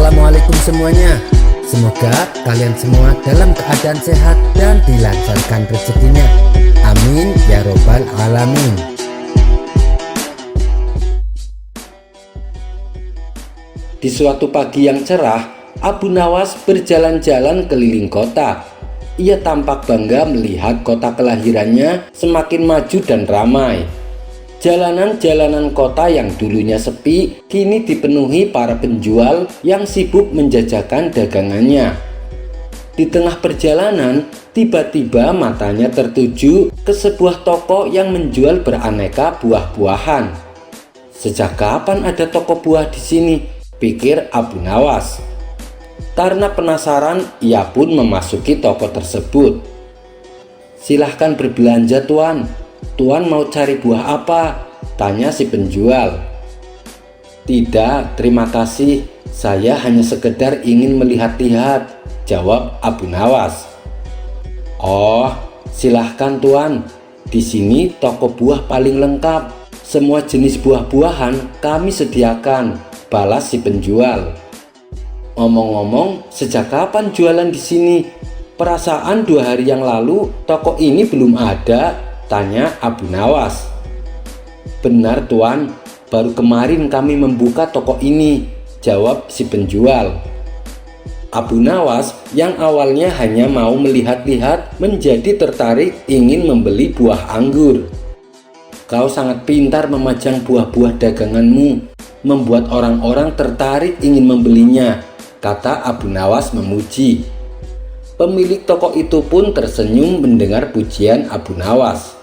Assalamualaikum semuanya. Semoga kalian semua dalam keadaan sehat dan dilancarkan rezekinya. Amin ya robbal alamin. Di suatu pagi yang cerah, Abu Nawas berjalan-jalan keliling kota. Ia tampak bangga melihat kota kelahirannya semakin maju dan ramai. Jalanan-jalanan kota yang dulunya sepi kini dipenuhi para penjual yang sibuk menjajakan dagangannya. Di tengah perjalanan, tiba-tiba matanya tertuju ke sebuah toko yang menjual beraneka buah-buahan. Sejak kapan ada toko buah di sini? Pikir Abu Nawas. Karena penasaran, ia pun memasuki toko tersebut. Silahkan berbelanja, Tuan. Tuan mau cari buah apa? Tanya si penjual. Tidak, terima kasih. Saya hanya sekedar ingin melihat-lihat, jawab Abu Nawas. Oh, silahkan Tuan. Di sini toko buah paling lengkap. Semua jenis buah-buahan kami sediakan, balas si penjual. Ngomong-ngomong, sejak kapan jualan di sini? Perasaan 2 hari yang lalu toko ini belum ada, tanya Abu Nawas. Benar Tuan, baru kemarin kami membuka toko ini, jawab si penjual. Abu Nawas yang awalnya hanya mau melihat-lihat menjadi tertarik ingin membeli buah anggur. Kau sangat pintar memajang buah-buah daganganmu, membuat orang-orang tertarik ingin membelinya, kata Abu Nawas memuji. Pemilik toko itu pun tersenyum mendengar pujian Abu Nawas.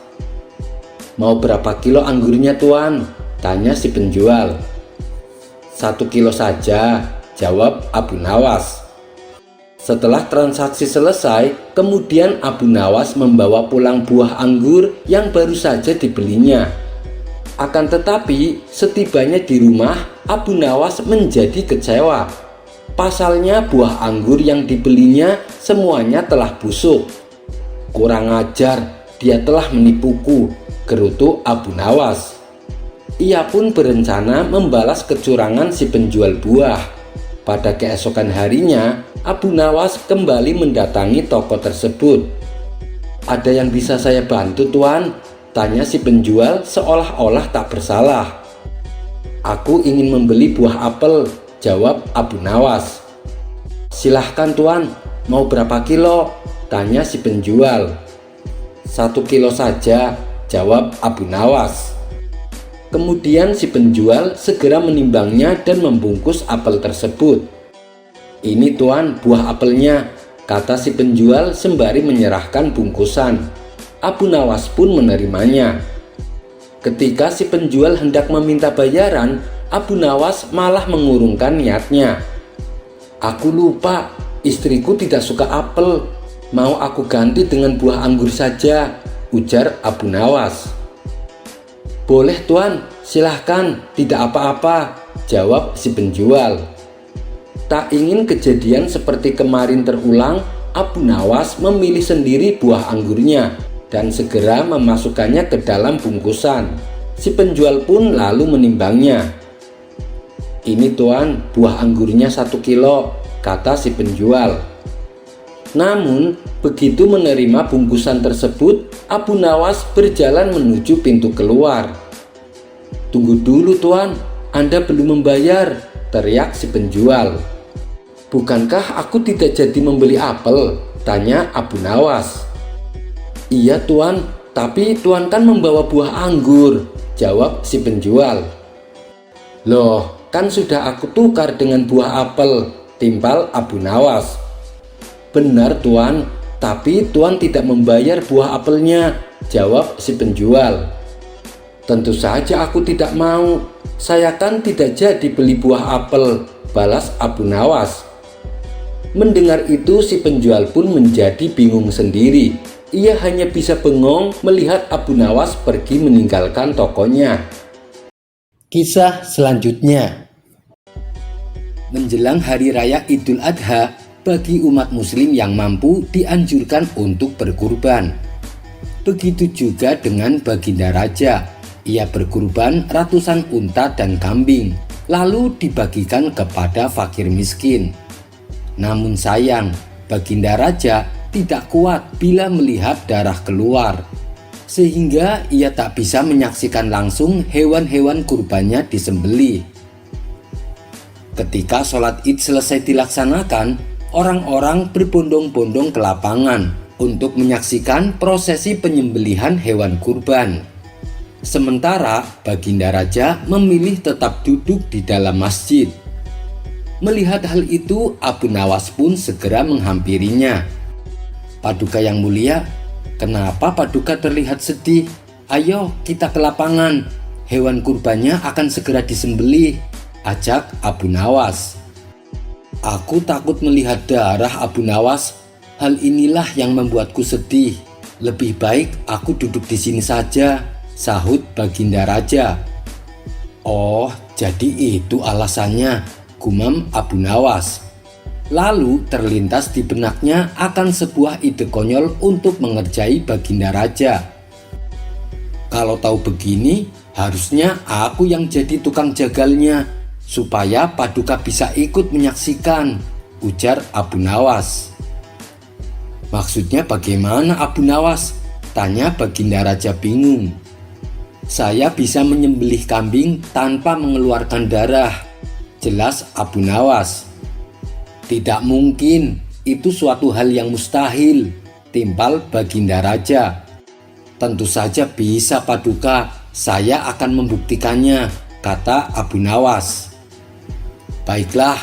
Mau berapa kilo anggurnya Tuan? Tanya si penjual. 1 kilo saja, jawab Abu Nawas. Setelah transaksi selesai, kemudian Abu Nawas membawa pulang buah anggur yang baru saja dibelinya. Akan tetapi, setibanya di rumah, Abu Nawas menjadi kecewa. Pasalnya buah anggur yang dibelinya semuanya telah busuk. Kurang ajar, dia telah menipuku, gerutu Abu Nawas. Ia pun berencana membalas kecurangan si penjual buah. Pada keesokan harinya, Abu Nawas kembali mendatangi toko tersebut. Ada yang bisa saya bantu Tuan? Tanya si penjual seolah-olah tak bersalah. Aku ingin membeli buah apel, jawab Abu Nawas. Silahkan Tuan, mau berapa kilo? Tanya si penjual. 1 kilo saja, jawab Abu Nawas. Kemudian si penjual segera menimbangnya dan membungkus apel tersebut. Ini Tuan buah apelnya, kata si penjual sembari menyerahkan bungkusan. Abu Nawas pun menerimanya. Ketika si penjual hendak meminta bayaran, Abu Nawas malah mengurungkan niatnya. Aku lupa, istriku tidak suka apel. Mau aku ganti dengan buah anggur saja, ujar Abu Nawas. Boleh Tuan, silahkan, tidak apa-apa, jawab si penjual. Tak ingin kejadian seperti kemarin terulang, Abu Nawas memilih sendiri buah anggurnya dan segera memasukkannya ke dalam bungkusan. Si penjual pun lalu menimbangnya. Ini Tuan, buah anggurnya 1 kilo, kata si penjual. Namun, begitu menerima bungkusan tersebut, Abu Nawas berjalan menuju pintu keluar. Tunggu dulu Tuan, Anda belum membayar, teriak si penjual. Bukankah aku tidak jadi membeli apel? Tanya Abu Nawas. Iya Tuan, tapi Tuan kan membawa buah anggur, jawab si penjual. Loh, kan sudah aku tukar dengan buah apel, timpal Abu Nawas. Benar Tuan, tapi Tuan tidak membayar buah apelnya, jawab si penjual. Tentu saja aku tidak mau, saya kan tidak jadi beli buah apel, balas Abu Nawas. Mendengar itu si penjual pun menjadi bingung sendiri. Ia hanya bisa bengong melihat Abu Nawas pergi meninggalkan tokonya. Kisah selanjutnya. Menjelang hari raya Idul Adha, bagi umat muslim yang mampu dianjurkan untuk berkurban. Begitu juga dengan Baginda Raja. Ia berkurban ratusan unta dan kambing. lalu dibagikan kepada fakir miskin. Namun sayang, Baginda Raja tidak kuat bila melihat darah keluar, sehingga ia tak bisa menyaksikan langsung hewan-hewan kurbannya disembelih. Ketika sholat Id selesai dilaksanakan, orang-orang berbondong-bondong ke lapangan untuk menyaksikan prosesi penyembelihan hewan kurban. Sementara Baginda Raja memilih tetap duduk di dalam masjid. Melihat hal itu, Abu Nawas pun segera menghampirinya. "Paduka yang mulia, kenapa Paduka terlihat sedih? Ayo kita ke lapangan, hewan kurbannya akan segera disembelih," ajak Abu Nawas. "Aku takut melihat darah, Abu Nawas. Hal inilah yang membuatku sedih. Lebih baik aku duduk di sini saja," sahut Baginda Raja. "Oh, jadi itu alasannya," gumam Abu Nawas. Lalu terlintas di benaknya akan sebuah ide konyol untuk mengerjai Baginda Raja. "Kalau tahu begini, harusnya aku yang jadi tukang jagalnya, supaya Paduka bisa ikut menyaksikan," ujar Abu Nawas. "Maksudnya bagaimana, Abu Nawas?" tanya Baginda Raja bingung. "Saya bisa menyembelih kambing tanpa mengeluarkan darah," jelas Abu Nawas. "Tidak mungkin, itu suatu hal yang mustahil," timpal Baginda Raja. "Tentu saja bisa, Paduka, saya akan membuktikannya," kata Abu Nawas. "Baiklah,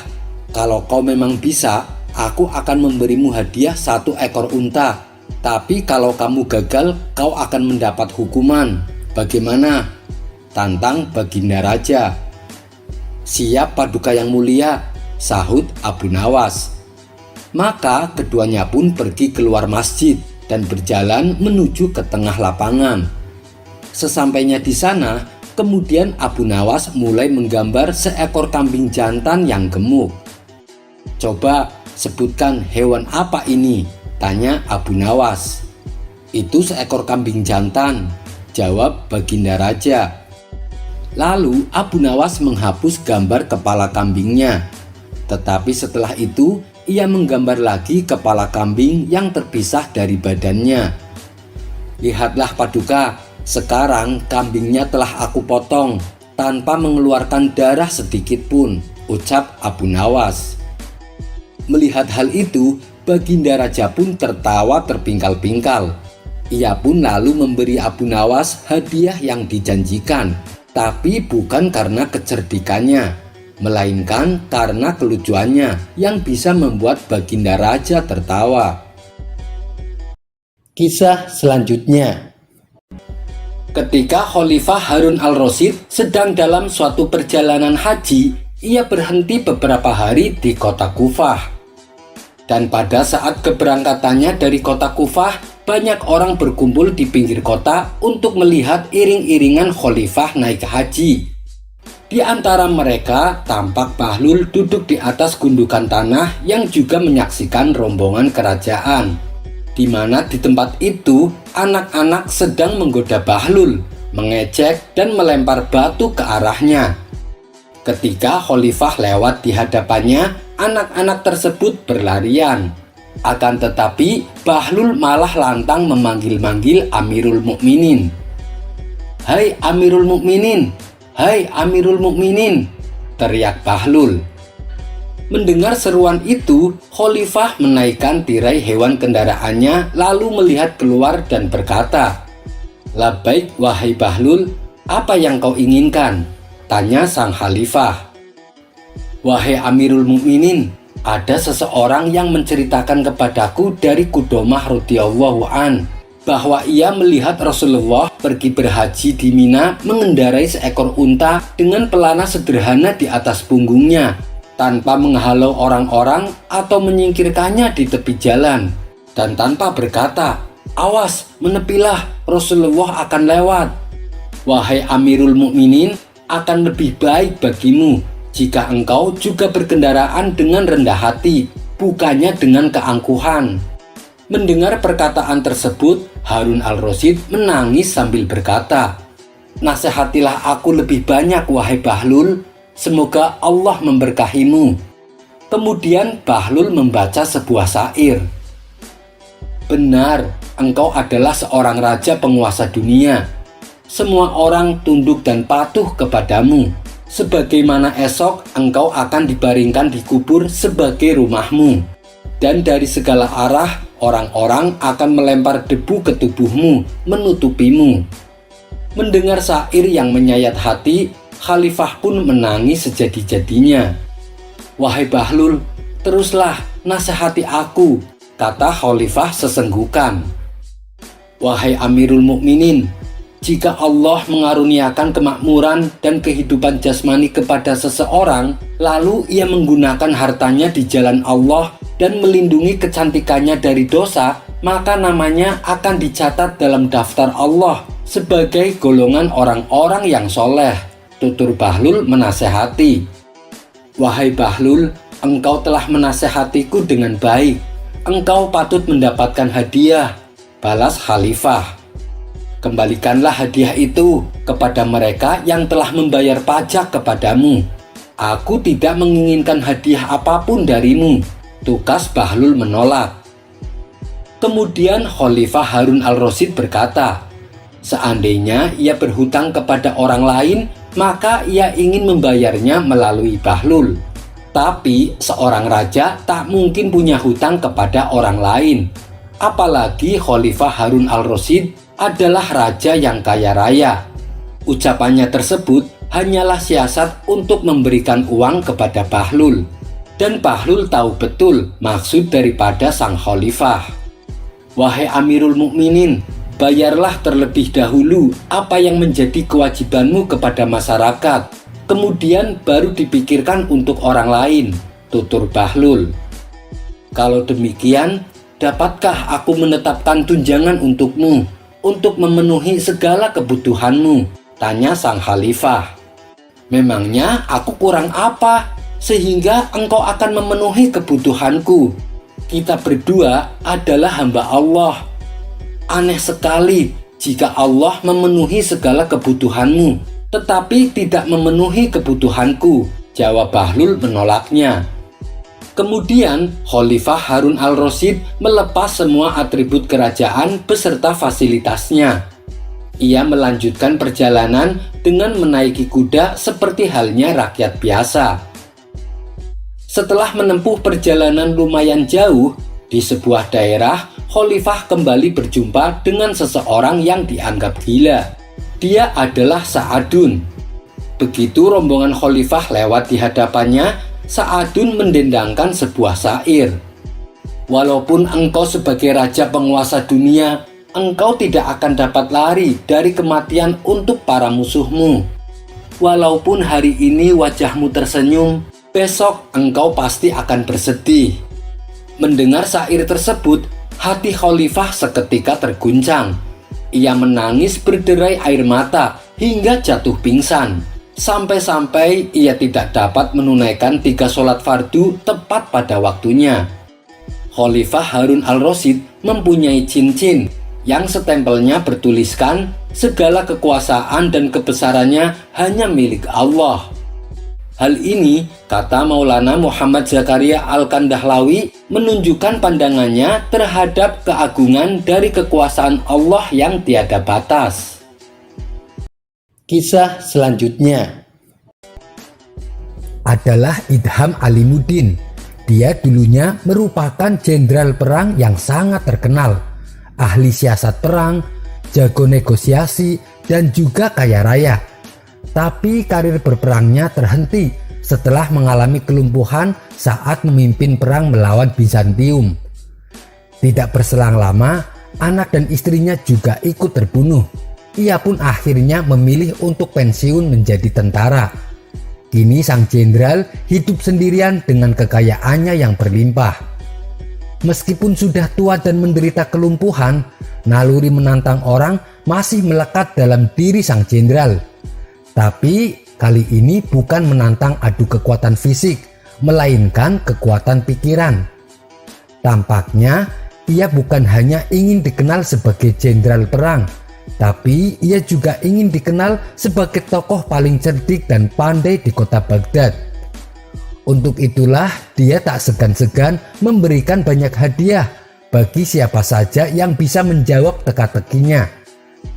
kalau kau memang bisa, aku akan memberimu hadiah 1 ekor unta. Tapi kalau kamu gagal, kau akan mendapat hukuman. Bagaimana?" tantang Baginda Raja. "Siap, Paduka yang mulia," sahut Abu Nawas. Maka keduanya pun pergi keluar masjid dan berjalan menuju ke tengah lapangan. Sesampainya di sana, kemudian Abu Nawas mulai menggambar seekor kambing jantan yang gemuk. "Coba sebutkan hewan apa ini?" tanya Abu Nawas. "Itu seekor kambing jantan," jawab Baginda Raja. Lalu Abu Nawas menghapus gambar kepala kambingnya. Tetapi setelah itu ia menggambar lagi kepala kambing yang terpisah dari badannya. "Lihatlah Paduka, sekarang kambingnya telah aku potong tanpa mengeluarkan darah sedikit pun," ucap Abu Nawas. Melihat hal itu, Baginda Raja pun tertawa terpingkal-pingkal. Ia pun lalu memberi Abu Nawas hadiah yang dijanjikan, tapi bukan karena kecerdikannya, melainkan karena kelucuannya yang bisa membuat Baginda Raja tertawa. Kisah selanjutnya. Ketika Khalifah Harun al-Rasyid sedang dalam suatu perjalanan haji, ia berhenti beberapa hari di kota Kufah. Dan pada saat keberangkatannya dari kota Kufah, banyak orang berkumpul di pinggir kota untuk melihat iring-iringan Khalifah naik haji. Di antara mereka tampak Bahlul duduk di atas gundukan tanah yang juga menyaksikan rombongan kerajaan, di mana di tempat itu anak-anak sedang menggoda Bahlul, mengejek dan melempar batu ke arahnya. Ketika Khalifah lewat di hadapannya, anak-anak tersebut berlarian. Akan tetapi Bahlul malah lantang memanggil-manggil Amirul Mukminin. "Hai Amirul Mukminin, hai Amirul Mukminin," teriak Bahlul. Mendengar seruan itu, Khalifah menaikkan tirai hewan kendaraannya lalu melihat keluar dan berkata, "Labbaik wahai Bahlul, apa yang kau inginkan?" tanya sang Khalifah. "Wahai Amirul Mukminin, ada seseorang yang menceritakan kepadaku dari Qudomah radhiyallahu an bahwa ia melihat Rasulullah pergi berhaji di Mina mengendarai seekor unta dengan pelana sederhana di atas punggungnya, tanpa menghalau orang-orang atau menyingkirkannya di tepi jalan, dan tanpa berkata, 'Awas, menepilah, Rasulullah akan lewat.' Wahai Amirul Mukminin, akan lebih baik bagimu jika engkau juga berkendaraan dengan rendah hati, bukannya dengan keangkuhan." Mendengar perkataan tersebut, Harun al-Rasyid menangis sambil berkata, "Nasihatilah aku lebih banyak wahai Bahlul, Semoga Allah memberkahimu." Kemudian Bahlul membaca sebuah syair. "Benar, engkau adalah seorang raja penguasa dunia. Semua orang tunduk dan patuh kepadamu. Sebagaimana esok engkau akan dibaringkan di kubur sebagai rumahmu. Dan dari segala arah orang-orang akan melempar debu ke tubuhmu, menutupimu." Mendengar syair yang menyayat hati, Khalifah pun menangis sejadi-jadinya. "Wahai Bahlul, teruslah nasihati aku," kata Khalifah sesenggukan. "Wahai Amirul Mukminin, jika Allah mengaruniakan kemakmuran dan kehidupan jasmani kepada seseorang, lalu ia menggunakan hartanya di jalan Allah dan melindungi kecantikannya dari dosa, maka namanya akan dicatat dalam daftar Allah sebagai golongan orang-orang yang soleh," tutur Bahlul menasehati. "Wahai Bahlul, engkau telah menasehatiku dengan baik. Engkau patut mendapatkan hadiah," balas Khalifah. "Kembalikanlah hadiah itu kepada mereka yang telah membayar pajak kepadamu. Aku tidak menginginkan hadiah apapun darimu," tukas Bahlul menolak. Kemudian Khalifah Harun al-Rasyid berkata, seandainya ia berhutang kepada orang lain, maka ia ingin membayarnya melalui Bahlul. Tapi seorang raja tak mungkin punya hutang kepada orang lain. Apalagi Khalifah Harun al-Rasyid adalah raja yang kaya raya. Ucapannya tersebut hanyalah siasat untuk memberikan uang kepada Bahlul. Dan Bahlul tahu betul maksud daripada sang khalifah. "Wahai Amirul Mukminin, bayarlah terlebih dahulu apa yang menjadi kewajibanmu kepada masyarakat. Kemudian baru dipikirkan untuk orang lain," tutur Bahlul. "Kalau demikian, dapatkah aku menetapkan tunjangan untukmu untuk memenuhi segala kebutuhanmu?" tanya sang khalifah. "Memangnya aku kurang apa sehingga engkau akan memenuhi kebutuhanku? Kita berdua adalah hamba Allah. Aneh sekali jika Allah memenuhi segala kebutuhanmu, tetapi tidak memenuhi kebutuhanku," jawab Bahlul menolaknya. Kemudian Khalifah Harun al-Rasyid melepas semua atribut kerajaan beserta fasilitasnya. Ia melanjutkan perjalanan dengan menaiki kuda seperti halnya rakyat biasa. Setelah menempuh perjalanan lumayan jauh, di sebuah daerah, Khalifah kembali berjumpa dengan seseorang yang dianggap gila. Dia adalah Sa'adun. Begitu rombongan Khalifah lewat di hadapannya, Sa'adun mendendangkan sebuah syair. "Walaupun engkau sebagai raja penguasa dunia, engkau tidak akan dapat lari dari kematian untuk para musuhmu. Walaupun hari ini wajahmu tersenyum, besok engkau pasti akan bersedih." Mendengar syair tersebut, hati Khalifah seketika terguncang. Ia menangis berderai air mata hingga jatuh pingsan. Sampai-sampai ia tidak dapat menunaikan 3 sholat fardu tepat pada waktunya. Khalifah Harun al-Rasyid mempunyai cincin yang setempelnya bertuliskan, segala kekuasaan dan kebesarannya hanya milik Allah. Hal ini, kata Maulana Muhammad Zakaria Al-Kandahlawi, menunjukkan pandangannya terhadap keagungan dari kekuasaan Allah yang tiada batas. Kisah selanjutnya adalah Idham Alimuddin. Dia dulunya merupakan jenderal perang yang sangat terkenal, ahli siasat perang, jago negosiasi, dan juga kaya raya. Tapi karir berperangnya terhenti setelah mengalami kelumpuhan saat memimpin perang melawan Bizantium. Tidak berselang lama, anak dan istrinya juga ikut terbunuh. Ia pun akhirnya memilih untuk pensiun menjadi tentara. Kini sang jenderal hidup sendirian dengan kekayaannya yang berlimpah. Meskipun sudah tua dan menderita kelumpuhan, naluri menantang orang masih melekat dalam diri sang jenderal. Tapi kali ini bukan menantang adu kekuatan fisik, melainkan kekuatan pikiran. Tampaknya ia bukan hanya ingin dikenal sebagai jenderal perang, Tapi ia juga ingin dikenal sebagai tokoh paling cerdik dan pandai di kota Baghdad. Untuk itulah dia tak segan-segan memberikan banyak hadiah bagi siapa saja yang bisa menjawab teka-tekinya.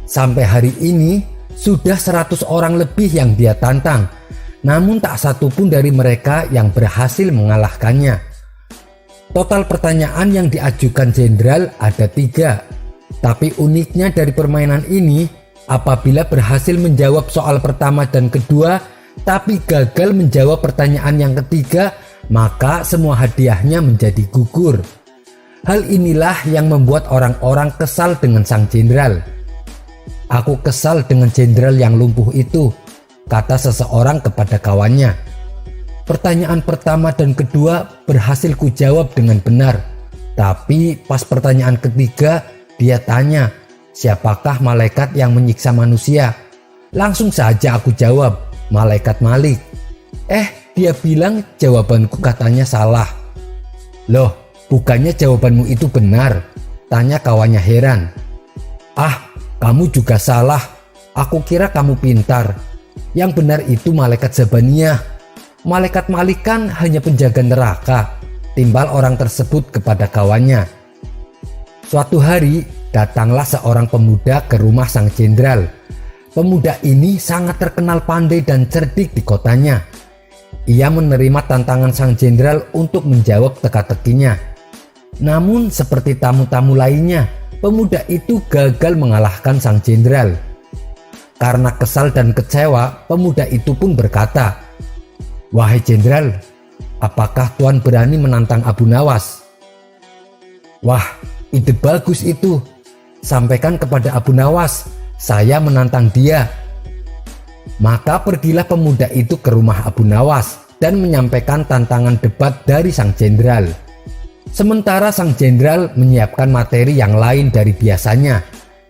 Sampai hari ini sudah 100 orang lebih yang dia tantang, namun tak satu pun dari mereka yang berhasil mengalahkannya. Total pertanyaan yang diajukan jenderal ada 3. Tapi uniknya dari permainan ini, apabila berhasil menjawab soal pertama dan kedua, tapi gagal menjawab pertanyaan yang ketiga, maka semua hadiahnya menjadi gugur. Hal inilah yang membuat orang-orang kesal dengan sang jenderal. "Aku kesal dengan jenderal yang lumpuh itu," kata seseorang kepada kawannya. "Pertanyaan pertama dan kedua berhasil kujawab dengan benar. Tapi pas pertanyaan ketiga, dia tanya, siapakah malaikat yang menyiksa manusia? Langsung saja aku jawab, malaikat Malik. Dia bilang jawabanku katanya salah." "Loh, bukannya jawabanmu itu benar?" tanya kawannya heran. "Kamu juga salah. Aku kira kamu pintar. Yang benar itu malaikat Zabaniyah. Malaikat Malik kan hanya penjaga neraka," timbal orang tersebut kepada kawannya. Suatu hari datanglah seorang pemuda ke rumah sang jenderal. Pemuda ini sangat terkenal pandai dan cerdik di kotanya. Ia menerima tantangan sang jenderal untuk menjawab teka-tekinya. Namun seperti tamu-tamu lainnya, pemuda itu gagal mengalahkan sang jenderal. Karena kesal dan kecewa, pemuda itu pun berkata, "Wahai jenderal, apakah Tuan berani menantang Abu Nawas?" "Wah, ide bagus itu. Sampaikan kepada Abu Nawas, saya menantang dia." Maka pergilah pemuda itu ke rumah Abu Nawas dan menyampaikan tantangan debat dari sang jenderal. Sementara sang jenderal menyiapkan materi yang lain dari biasanya.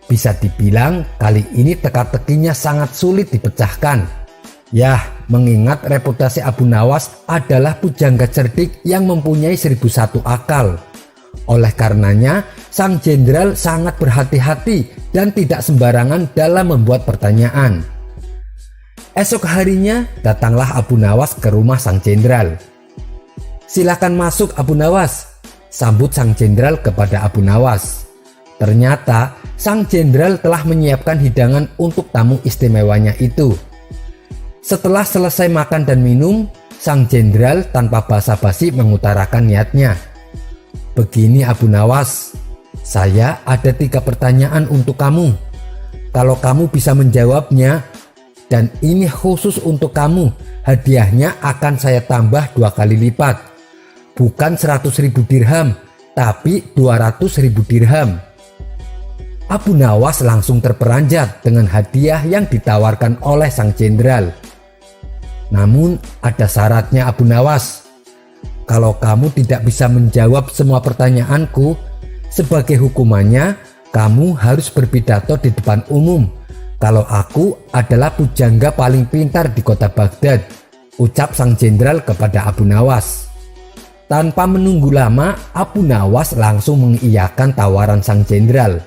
Bisa dibilang kali ini teka-tekinya sangat sulit dipecahkan. Mengingat reputasi Abu Nawas adalah pujangga cerdik yang mempunyai 1001 akal. Oleh karenanya, sang jenderal sangat berhati-hati dan tidak sembarangan dalam membuat pertanyaan. Esok harinya datanglah Abu Nawas ke rumah sang jenderal. "Silakan masuk Abu Nawas," sambut sang jenderal kepada Abu Nawas. Ternyata sang jenderal telah menyiapkan hidangan untuk tamu istimewanya itu. Setelah selesai makan dan minum, sang jenderal tanpa basa-basi mengutarakan niatnya. "Begini Abu Nawas, saya ada 3 pertanyaan untuk kamu. Kalau kamu bisa menjawabnya, dan ini khusus untuk kamu, hadiahnya akan saya tambah 2 kali lipat. Bukan 100.000 dirham, tapi 200.000 dirham." Abu Nawas langsung terperanjat dengan hadiah yang ditawarkan oleh sang jenderal. "Namun ada syaratnya Abu Nawas. Kalau kamu tidak bisa menjawab semua pertanyaanku, sebagai hukumannya kamu harus berpidato di depan umum kalau aku adalah pujangga paling pintar di kota Baghdad," ucap sang jenderal kepada Abu Nawas. Tanpa menunggu lama, Abu Nawas langsung mengiyakan tawaran sang jenderal.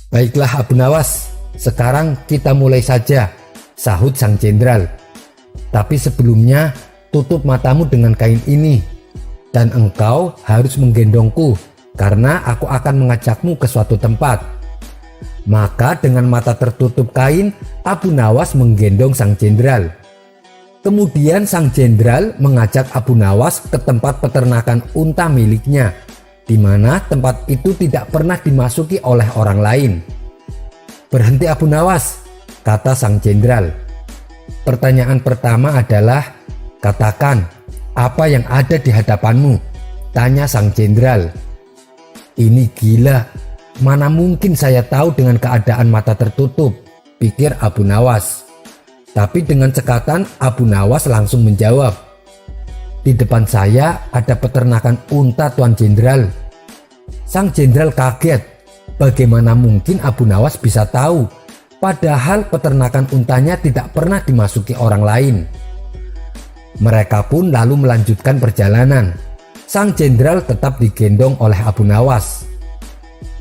"Baiklah Abu Nawas, sekarang kita mulai saja," sahut sang jenderal. "Tapi sebelumnya tutup matamu dengan kain ini, dan engkau harus menggendongku karena aku akan mengajakmu ke suatu tempat." Maka dengan mata tertutup kain, Abu Nawas menggendong sang jenderal. Kemudian sang jenderal mengajak Abu Nawas ke tempat peternakan unta miliknya, di mana tempat itu tidak pernah dimasuki oleh orang lain. "Berhenti Abu Nawas," kata sang jenderal. "Pertanyaan pertama adalah, katakan apa yang ada di hadapanmu?" tanya sang jenderal. "Ini gila, mana mungkin saya tahu dengan keadaan mata tertutup," pikir Abu Nawas. Tapi dengan cekatan Abu Nawas langsung menjawab, "Di depan saya ada peternakan unta Tuan Jenderal." Sang jenderal kaget. Bagaimana mungkin Abu Nawas bisa tahu, padahal peternakan untanya tidak pernah dimasuki orang lain. Mereka pun lalu melanjutkan perjalanan. Sang jenderal tetap digendong oleh Abu Nawas.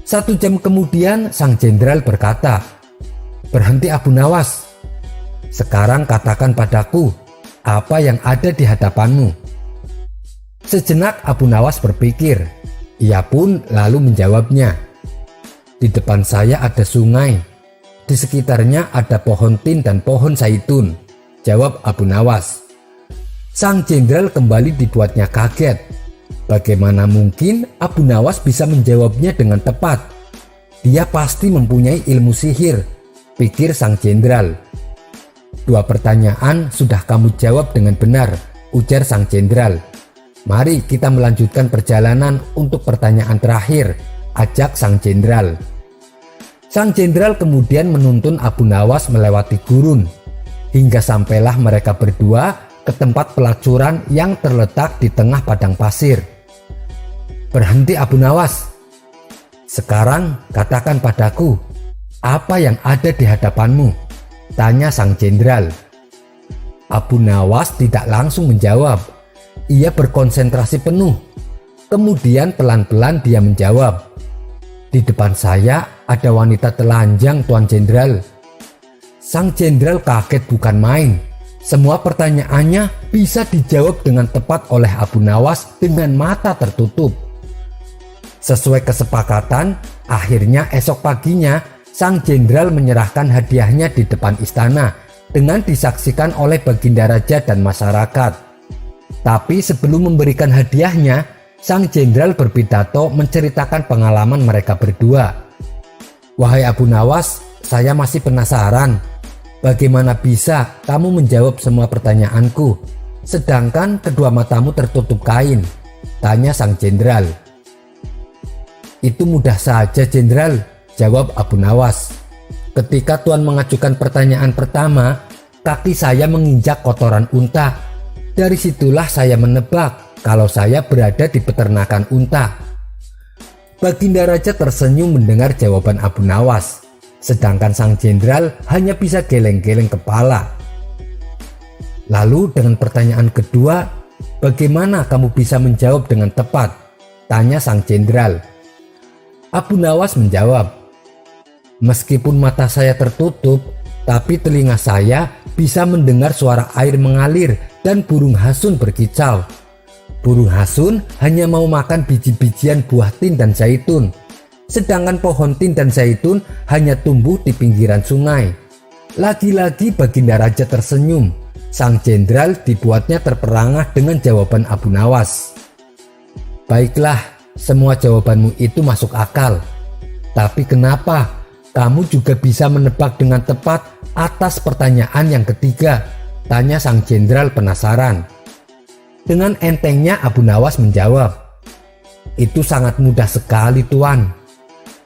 1 jam kemudian sang jenderal berkata, "Berhenti Abu Nawas. Sekarang katakan padaku apa yang ada di hadapanmu." Sejenak Abu Nawas berpikir. Ia pun lalu menjawabnya, "Di depan saya ada sungai. Di sekitarnya ada pohon tin dan pohon zaitun," jawab Abu Nawas. Sang jenderal kembali dibuatnya kaget. Bagaimana mungkin Abu Nawas bisa menjawabnya dengan tepat? Dia pasti mempunyai ilmu sihir, pikir sang jenderal. "Dua pertanyaan sudah kamu jawab dengan benar," ujar sang jenderal. "Mari kita melanjutkan perjalanan untuk pertanyaan terakhir," ajak sang jenderal. Sang jenderal kemudian menuntun Abu Nawas melewati gurun, hingga sampailah mereka berdua ke tempat pelacuran yang terletak di tengah padang pasir. "Berhenti Abu Nawas. Sekarang katakan padaku apa yang ada di hadapanmu," tanya sang jenderal. Abu Nawas tidak langsung menjawab. Ia berkonsentrasi penuh. Kemudian pelan-pelan dia menjawab, "Di depan saya ada wanita telanjang, Tuan Jenderal." Sang jenderal kaget bukan main. Semua pertanyaannya bisa dijawab dengan tepat oleh Abu Nawas dengan mata tertutup. Sesuai kesepakatan, akhirnya esok paginya sang jenderal menyerahkan hadiahnya di depan istana dengan disaksikan oleh Baginda Raja dan masyarakat. Tapi sebelum memberikan hadiahnya, sang jenderal berpidato menceritakan pengalaman mereka berdua. "Wahai Abu Nawas, saya masih penasaran. Bagaimana bisa kamu menjawab semua pertanyaanku, sedangkan kedua matamu tertutup kain?" tanya sang jenderal. "Itu mudah saja, Jenderal," jawab Abu Nawas. "Ketika Tuan mengajukan pertanyaan pertama, kaki saya menginjak kotoran unta. Dari situlah saya menebak kalau saya berada di peternakan unta." Baginda Raja tersenyum mendengar jawaban Abu Nawas, sedangkan sang jenderal hanya bisa geleng-geleng kepala. "Lalu dengan pertanyaan kedua, bagaimana kamu bisa menjawab dengan tepat?" tanya sang jenderal. Abu Nawas menjawab, "Meskipun mata saya tertutup, tapi telinga saya bisa mendengar suara air mengalir dan burung hasun berkicau. Burung hasun hanya mau makan biji-bijian buah tin dan zaitun, sedangkan pohon tin dan zaitun hanya tumbuh di pinggiran sungai." Lagi-lagi Baginda Raja tersenyum. Sang jenderal dibuatnya terperangah dengan jawaban Abu Nawas. "Baiklah, semua jawabanmu itu masuk akal. Tapi kenapa kamu juga bisa menebak dengan tepat atas pertanyaan yang ketiga?" tanya sang jenderal penasaran. Dengan entengnya Abu Nawas menjawab, "Itu sangat mudah sekali, Tuan.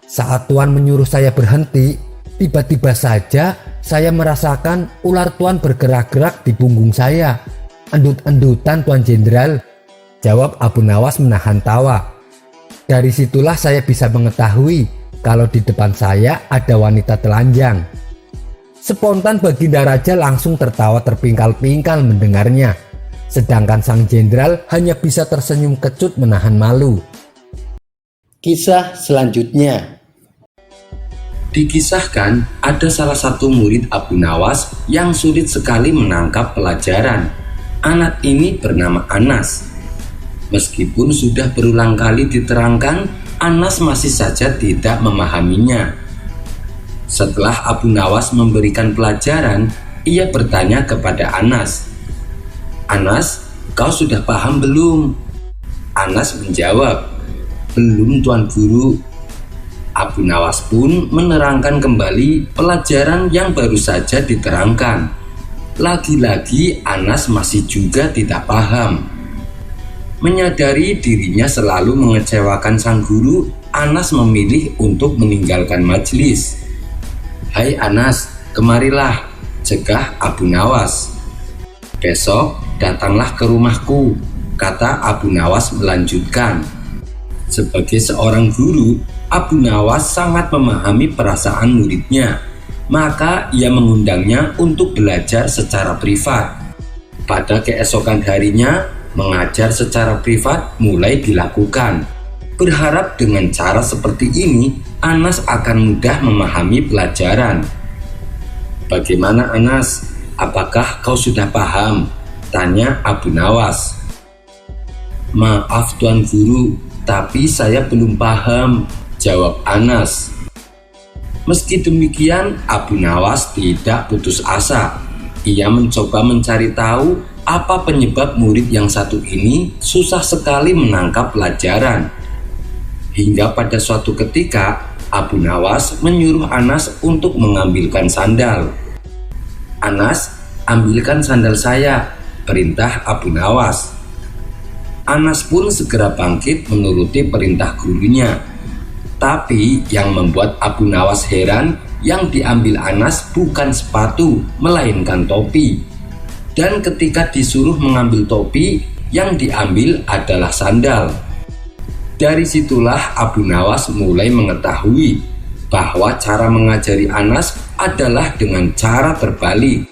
Saat Tuan menyuruh saya berhenti, tiba-tiba saja saya merasakan ular Tuan bergerak-gerak di punggung saya. Endut-endutan, Tuan Jenderal," jawab Abu Nawas menahan tawa. "Dari situlah saya bisa mengetahui kalau di depan saya ada wanita telanjang." Spontan Baginda Raja langsung tertawa terpingkal-pingkal mendengarnya, sedangkan sang jenderal hanya bisa tersenyum kecut menahan malu. Kisah selanjutnya. Dikisahkan ada salah satu murid Abu Nawas yang sulit sekali menangkap pelajaran. Anak ini bernama Anas. Meskipun sudah berulang kali diterangkan, Anas masih saja tidak memahaminya. Setelah Abu Nawas memberikan pelajaran, ia bertanya kepada Anas, "Anas, kau sudah paham belum?" Anas menjawab, "Belum, Tuan Guru." Abu Nawas pun menerangkan kembali pelajaran yang baru saja diterangkan. Lagi-lagi Anas masih juga tidak paham. Menyadari dirinya selalu mengecewakan sang guru, Anas memilih untuk meninggalkan majelis. "Hai Anas, kemarilah," cegah Abu Nawas. "Besok datanglah ke rumahku," kata Abu Nawas melanjutkan. Sebagai seorang guru, Abu Nawas sangat memahami perasaan muridnya, maka ia mengundangnya untuk belajar secara privat. Pada keesokan harinya, mengajar secara privat mulai dilakukan. Berharap dengan cara seperti ini, Anas akan mudah memahami pelajaran. "Bagaimana Anas? Apakah kau sudah paham?" tanya Abu Nawas. "Maaf Tuan Guru, tapi saya belum paham," jawab Anas. Meski demikian, Abu Nawas tidak putus asa. Ia mencoba mencari tahu apa penyebab murid yang satu ini susah sekali menangkap pelajaran. Hingga pada suatu ketika, Abu Nawas menyuruh Anas untuk mengambilkan sandal. "Anas, ambilkan sandal saya," perintah Abu Nawas. Anas pun segera bangkit menuruti perintah gurunya. Tapi yang membuat Abu Nawas heran, yang diambil Anas bukan sepatu, melainkan topi. Dan ketika disuruh mengambil topi, yang diambil adalah sandal. Dari situlah Abu Nawas mulai mengetahui bahwa cara mengajari Anas adalah dengan cara terbalik.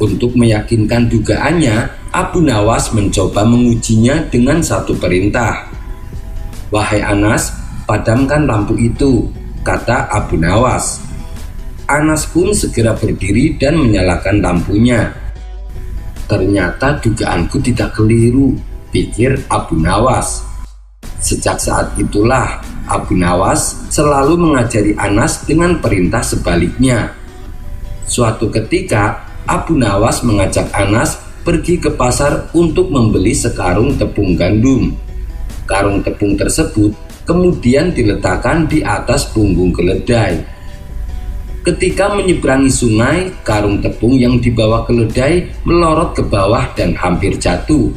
Untuk meyakinkan dugaannya, Abu Nawas mencoba mengujinya dengan satu perintah. "Wahai Anas, padamkan lampu itu," kata Abu Nawas. Anas pun segera berdiri dan menyalakan lampunya. "Ternyata dugaanku tidak keliru," pikir Abu Nawas. Sejak saat itulah Abu Nawas selalu mengajari Anas dengan perintah sebaliknya. Suatu ketika Abu Nawas mengajak Anas pergi ke pasar untuk membeli sekarung tepung gandum. Karung tepung tersebut kemudian diletakkan di atas punggung keledai. Ketika menyeberangi sungai, karung tepung yang dibawa keledai melorot ke bawah dan hampir jatuh.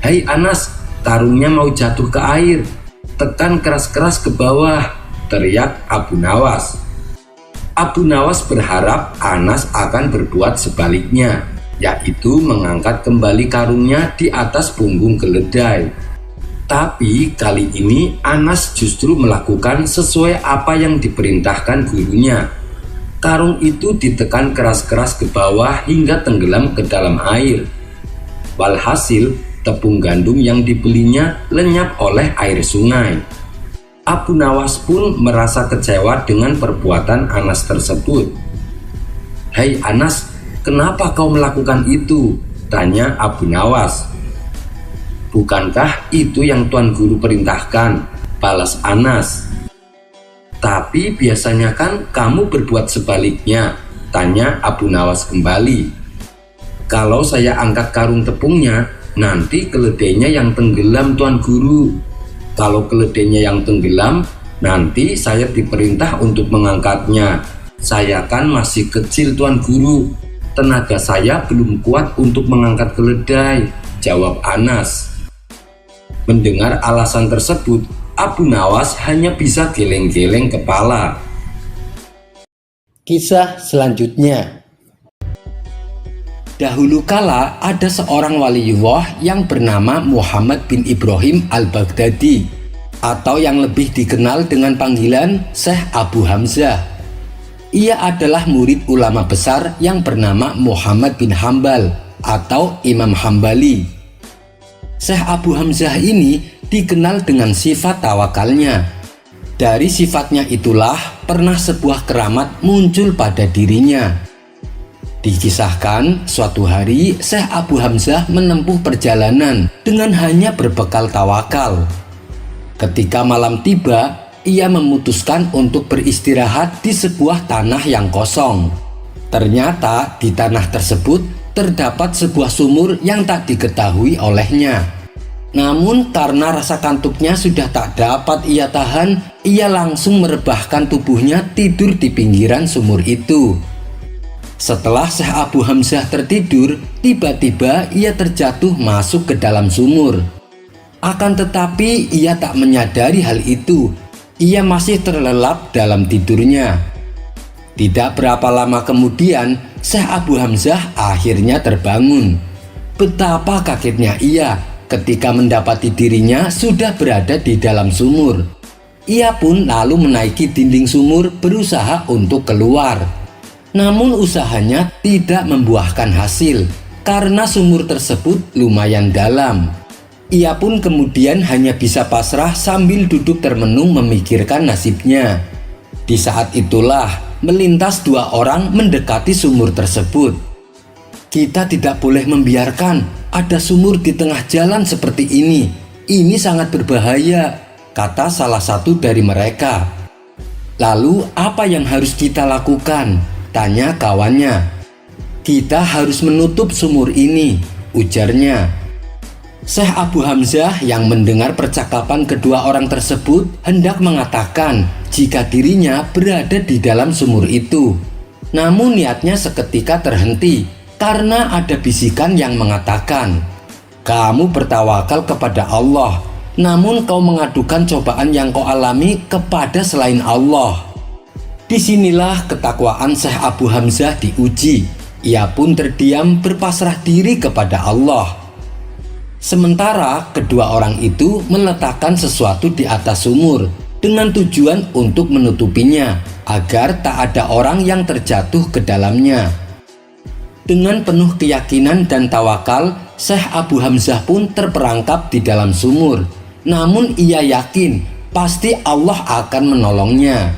"Hai Anas, karungnya mau jatuh ke air. Tekan keras-keras ke bawah," teriak Abu Nawas. Abu Nawas berharap Anas akan berbuat sebaliknya, yaitu mengangkat kembali karungnya di atas punggung keledai. Tapi kali ini Anas justru melakukan sesuai apa yang diperintahkan gurunya. Karung itu ditekan keras-keras ke bawah hingga tenggelam ke dalam air. Walhasil, tepung gandum yang dibelinya lenyap oleh air sungai. Abu Nawas pun merasa kecewa dengan perbuatan Anas tersebut. "Hai Anas, kenapa kau melakukan itu?" tanya Abu Nawas. "Bukankah itu yang Tuan Guru perintahkan?" balas Anas. "Tapi biasanya kan kamu berbuat sebaliknya," tanya Abu Nawas kembali. "Kalau saya angkat karung tepungnya, nanti keledainya yang tenggelam Tuan Guru. Kalau keledainya yang tenggelam, nanti saya diperintah untuk mengangkatnya. Saya kan masih kecil Tuan Guru. Tenaga saya belum kuat untuk mengangkat keledai," jawab Anas. Mendengar alasan tersebut, Abu Nawas hanya bisa geleng-geleng kepala. Kisah selanjutnya. Dahulu kala ada seorang waliullah yang bernama Muhammad bin Ibrahim al-Baghdadi, atau yang lebih dikenal dengan panggilan Syekh Abu Hamzah. Ia adalah murid ulama besar yang bernama Muhammad bin Hambal atau Imam Hambali. Syekh Abu Hamzah ini dikenal dengan sifat tawakalnya. Dari sifatnya itulah pernah sebuah keramat muncul pada dirinya. Dikisahkan suatu hari Syekh Abu Hamzah menempuh perjalanan dengan hanya berbekal tawakal. Ketika malam tiba, ia memutuskan untuk beristirahat di sebuah tanah yang kosong. Ternyata di tanah tersebut terdapat sebuah sumur yang tak diketahui olehnya. Namun karena rasa kantuknya sudah tak dapat ia tahan, ia langsung merebahkan tubuhnya tidur di pinggiran sumur itu. Setelah Syekh Abu Hamzah tertidur, tiba-tiba ia terjatuh masuk ke dalam sumur. Akan tetapi ia tak menyadari hal itu. Ia masih terlelap dalam tidurnya. Tidak berapa lama kemudian, Syekh Abu Hamzah akhirnya terbangun. Betapa kagetnya ia ketika mendapati dirinya sudah berada di dalam sumur. Ia pun lalu menaiki dinding sumur berusaha untuk keluar. Namun usahanya tidak membuahkan hasil karena sumur tersebut lumayan dalam. Ia pun kemudian hanya bisa pasrah sambil duduk termenung memikirkan nasibnya. Di saat itulah melintas dua orang mendekati sumur tersebut. "Kita tidak boleh membiarkan ada sumur di tengah jalan seperti ini. Ini sangat berbahaya," kata salah satu dari mereka. "Lalu apa yang harus kita lakukan?" tanya kawannya. "Kita harus menutup sumur ini," ujarnya. Syekh Abu Hamzah yang mendengar percakapan kedua orang tersebut hendak mengatakan jika dirinya berada di dalam sumur itu. Namun niatnya seketika terhenti karena ada bisikan yang mengatakan, "Kamu bertawakal kepada Allah, namun kau mengadukan cobaan yang kau alami kepada selain Allah." Disinilah ketakwaan Syekh Abu Hamzah diuji. Ia pun terdiam berpasrah diri kepada Allah. Sementara kedua orang itu meletakkan sesuatu di atas sumur dengan tujuan untuk menutupinya agar tak ada orang yang terjatuh ke dalamnya. Dengan penuh keyakinan dan tawakal, Syekh Abu Hamzah pun terperangkap di dalam sumur. Namun ia yakin pasti Allah akan menolongnya.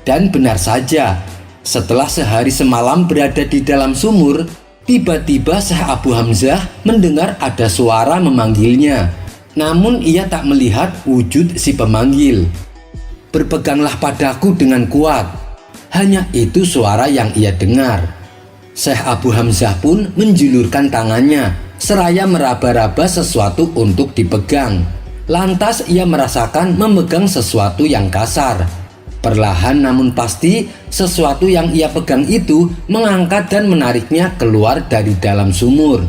Dan benar saja, setelah sehari semalam berada di dalam sumur, tiba-tiba Syekh Abu Hamzah mendengar ada suara memanggilnya. Namun ia tak melihat wujud si pemanggil. "Berpeganglah padaku dengan kuat." Hanya itu suara yang ia dengar. Syekh Abu Hamzah pun menjulurkan tangannya seraya meraba-raba sesuatu untuk dipegang. Lantas ia merasakan memegang sesuatu yang kasar. Perlahan namun pasti, sesuatu yang ia pegang itu mengangkat dan menariknya keluar dari dalam sumur.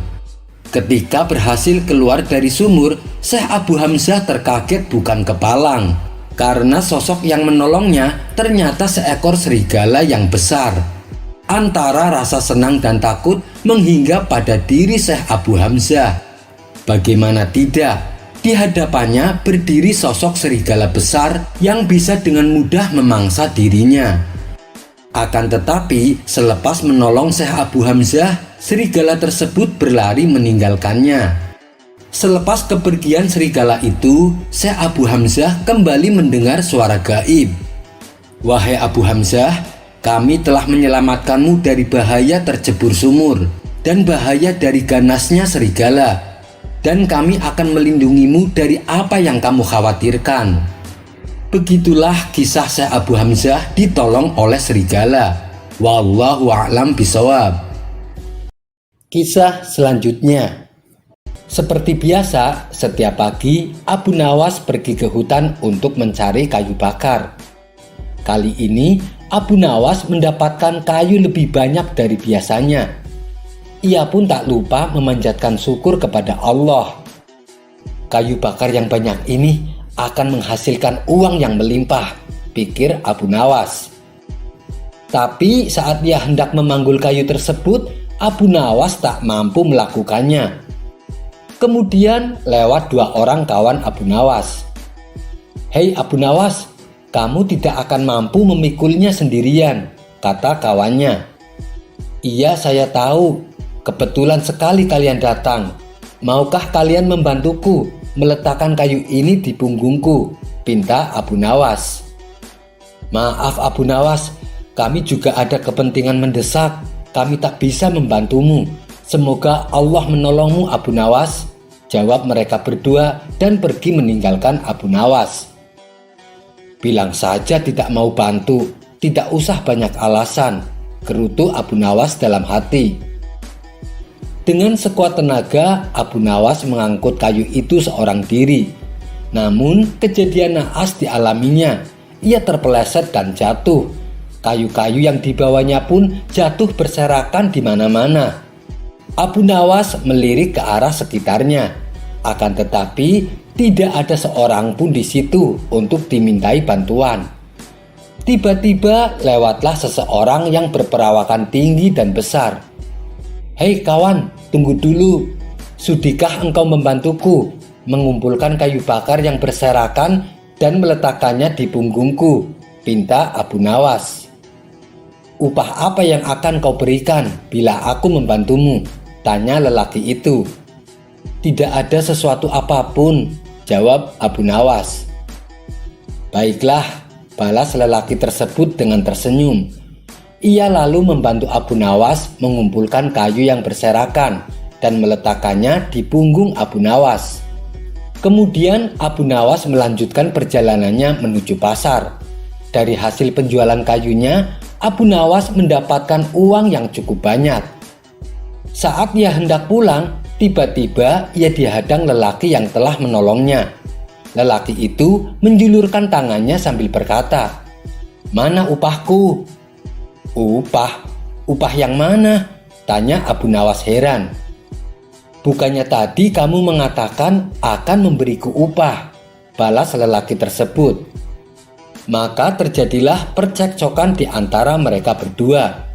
Ketika berhasil keluar dari sumur, Syekh Abu Hamzah terkaget bukan kepalang, karena sosok yang menolongnya ternyata seekor serigala yang besar. Antara rasa senang dan takut menghinggap pada diri Syekh Abu Hamzah. Bagaimana tidak? Di hadapannya berdiri sosok serigala besar yang bisa dengan mudah memangsa dirinya. Akan tetapi, selepas menolong Syekh Abu Hamzah, serigala tersebut berlari meninggalkannya. Selepas kepergian serigala itu, Syekh Abu Hamzah kembali mendengar suara gaib. "Wahai Abu Hamzah, kami telah menyelamatkanmu dari bahaya tercebur sumur dan bahaya dari ganasnya serigala. Dan kami akan melindungimu dari apa yang kamu khawatirkan." Begitulah kisah Syekh Abu Hamzah ditolong oleh serigala. Wallahu a'lam bishawab. Kisah selanjutnya. Seperti biasa, setiap pagi Abu Nawas pergi ke hutan untuk mencari kayu bakar. Kali ini Abu Nawas mendapatkan kayu lebih banyak dari biasanya. Ia pun tak lupa memanjatkan syukur kepada Allah. Kayu bakar yang banyak ini akan menghasilkan uang yang melimpah, pikir Abu Nawas. Tapi saat ia hendak memanggul kayu tersebut, Abu Nawas tak mampu melakukannya. Kemudian lewat dua orang kawan Abu Nawas. "Hei Abu Nawas, kamu tidak akan mampu memikulnya sendirian," kata kawannya. "Iya, saya tahu. Kebetulan sekali kalian datang. Maukah kalian membantuku meletakkan kayu ini di punggungku?" pinta Abu Nawas. "Maaf Abu Nawas, kami juga ada kepentingan mendesak. Kami tak bisa membantumu. Semoga Allah menolongmu Abu Nawas," jawab mereka berdua dan pergi meninggalkan Abu Nawas. "Bilang saja tidak mau bantu, tidak usah banyak alasan," gerutu Abu Nawas dalam hati. Dengan sekuat tenaga, Abu Nawas mengangkut kayu itu seorang diri. Namun kejadian naas dialaminya. Ia terpeleset dan jatuh. Kayu-kayu yang dibawanya pun jatuh berserakan di mana-mana. Abu Nawas melirik ke arah sekitarnya. Akan tetapi tidak ada seorang pun di situ untuk dimintai bantuan. Tiba-tiba lewatlah seseorang yang berperawakan tinggi dan besar. "Hei kawan, tunggu dulu. Sudikah engkau membantuku mengumpulkan kayu bakar yang berserakan dan meletakkannya di punggungku?" pinta Abu Nawas. "Upah apa yang akan kau berikan bila aku membantumu?" tanya lelaki itu. "Tidak ada sesuatu apapun," jawab Abu Nawas. "Baiklah," balas lelaki tersebut dengan tersenyum. Ia lalu membantu Abu Nawas mengumpulkan kayu yang berserakan dan meletakkannya di punggung Abu Nawas. Kemudian Abu Nawas melanjutkan perjalanannya menuju pasar. Dari hasil penjualan kayunya, Abu Nawas mendapatkan uang yang cukup banyak. Saat ia hendak pulang, tiba-tiba ia dihadang lelaki yang telah menolongnya. Lelaki itu menjulurkan tangannya sambil berkata, "Mana upahku?" "Upah? Upah yang mana?" tanya Abu Nawas heran. "Bukannya tadi kamu mengatakan akan memberiku upah?" balas lelaki tersebut. Maka terjadilah percekcokan di antara mereka berdua.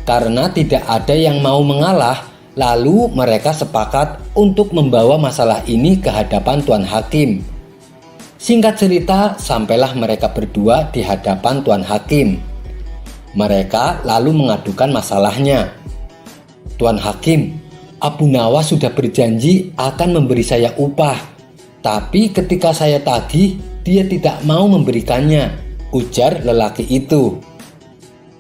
Karena tidak ada yang mau mengalah, lalu mereka sepakat untuk membawa masalah ini ke hadapan Tuan Hakim. Singkat cerita, sampailah mereka berdua di hadapan Tuan Hakim. Mereka lalu mengadukan masalahnya. "Tuan Hakim, Abu Nawas sudah berjanji akan memberi saya upah. Tapi ketika saya tagih, dia tidak mau memberikannya," ujar lelaki itu.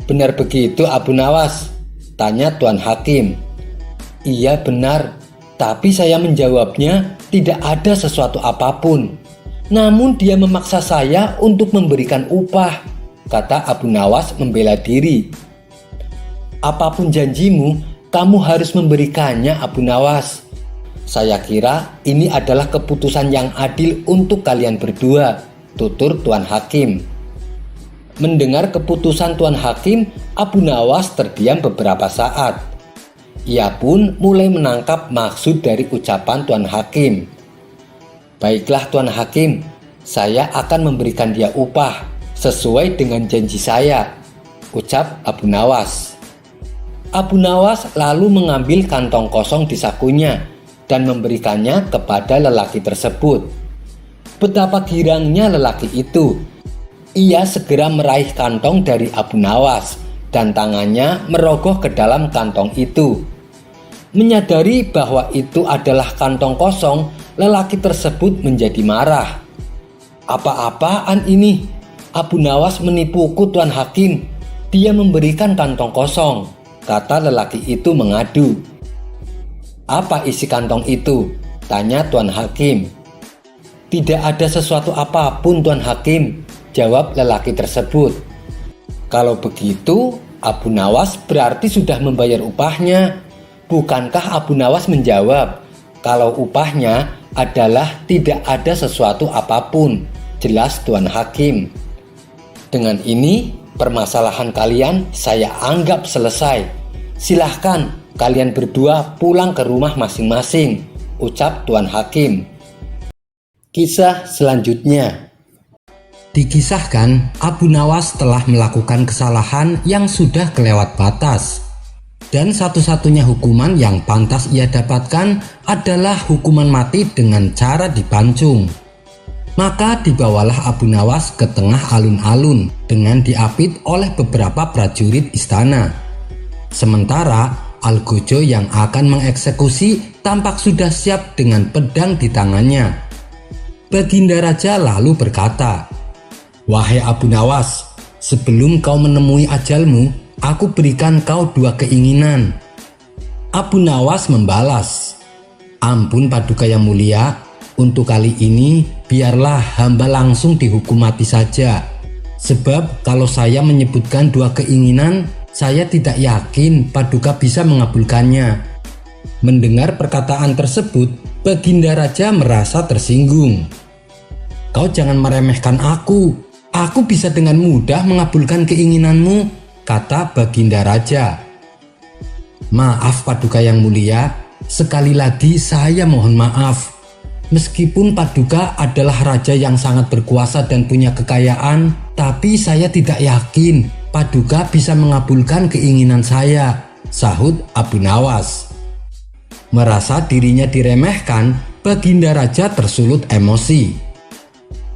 "Benar begitu Abu Nawas?" tanya Tuan Hakim. "Iya benar, tapi saya menjawabnya tidak ada sesuatu apapun. Namun dia memaksa saya untuk memberikan upah," kata Abu Nawas membela diri. "Apapun janjimu, kamu harus memberikannya Abu Nawas. Saya kira ini adalah keputusan yang adil untuk kalian berdua," tutur Tuan Hakim. Mendengar keputusan Tuan Hakim, Abu Nawas terdiam beberapa saat. Ia pun mulai menangkap maksud dari ucapan Tuan Hakim. "Baiklah Tuan Hakim, saya akan memberikan dia upah sesuai dengan janji saya," ucap Abu Nawas. Abu Nawas lalu mengambil kantong kosong di sakunya dan memberikannya kepada lelaki tersebut. Betapa girangnya lelaki itu. Ia segera meraih kantong dari Abu Nawas dan tangannya merogoh ke dalam kantong itu. Menyadari bahwa itu adalah kantong kosong, lelaki tersebut menjadi marah. "Apa-apaan ini? Abu Nawas menipuku Tuan Hakim. Dia memberikan kantong kosong," kata lelaki itu mengadu. "Apa isi kantong itu?" tanya Tuan Hakim. "Tidak ada sesuatu apapun Tuan Hakim," jawab lelaki tersebut. "Kalau begitu, Abu Nawas berarti sudah membayar upahnya." Bukankah Abu Nawas menjawab, "Kalau upahnya adalah tidak ada sesuatu apapun," jelas Tuan Hakim. "Dengan ini, permasalahan kalian saya anggap selesai. Silahkan kalian berdua pulang ke rumah masing-masing," ucap Tuan Hakim. Kisah selanjutnya. Dikisahkan, Abu Nawas telah melakukan kesalahan yang sudah kelewat batas. Dan satu-satunya hukuman yang pantas ia dapatkan adalah hukuman mati dengan cara dipancung. Maka dibawalah Abu Nawas ke tengah alun-alun dengan diapit oleh beberapa prajurit istana. Sementara Algojo yang akan mengeksekusi tampak sudah siap dengan pedang di tangannya. Baginda Raja lalu berkata, "Wahai Abu Nawas, sebelum kau menemui ajalmu, aku berikan kau 2 keinginan." Abu Nawas membalas, "Ampun Paduka yang mulia, untuk kali ini biarlah hamba langsung dihukum mati saja. Sebab kalau saya menyebutkan 2 keinginan, saya tidak yakin Paduka bisa mengabulkannya." Mendengar perkataan tersebut, Baginda Raja merasa tersinggung. "Kau jangan meremehkan aku bisa dengan mudah mengabulkan keinginanmu," kata Baginda Raja. "Maaf Paduka yang mulia, sekali lagi saya mohon maaf. Meskipun Paduka adalah raja yang sangat berkuasa dan punya kekayaan, tapi saya tidak yakin Paduka bisa mengabulkan keinginan saya," sahut Abu Nawas. Merasa dirinya diremehkan, Baginda Raja tersulut emosi.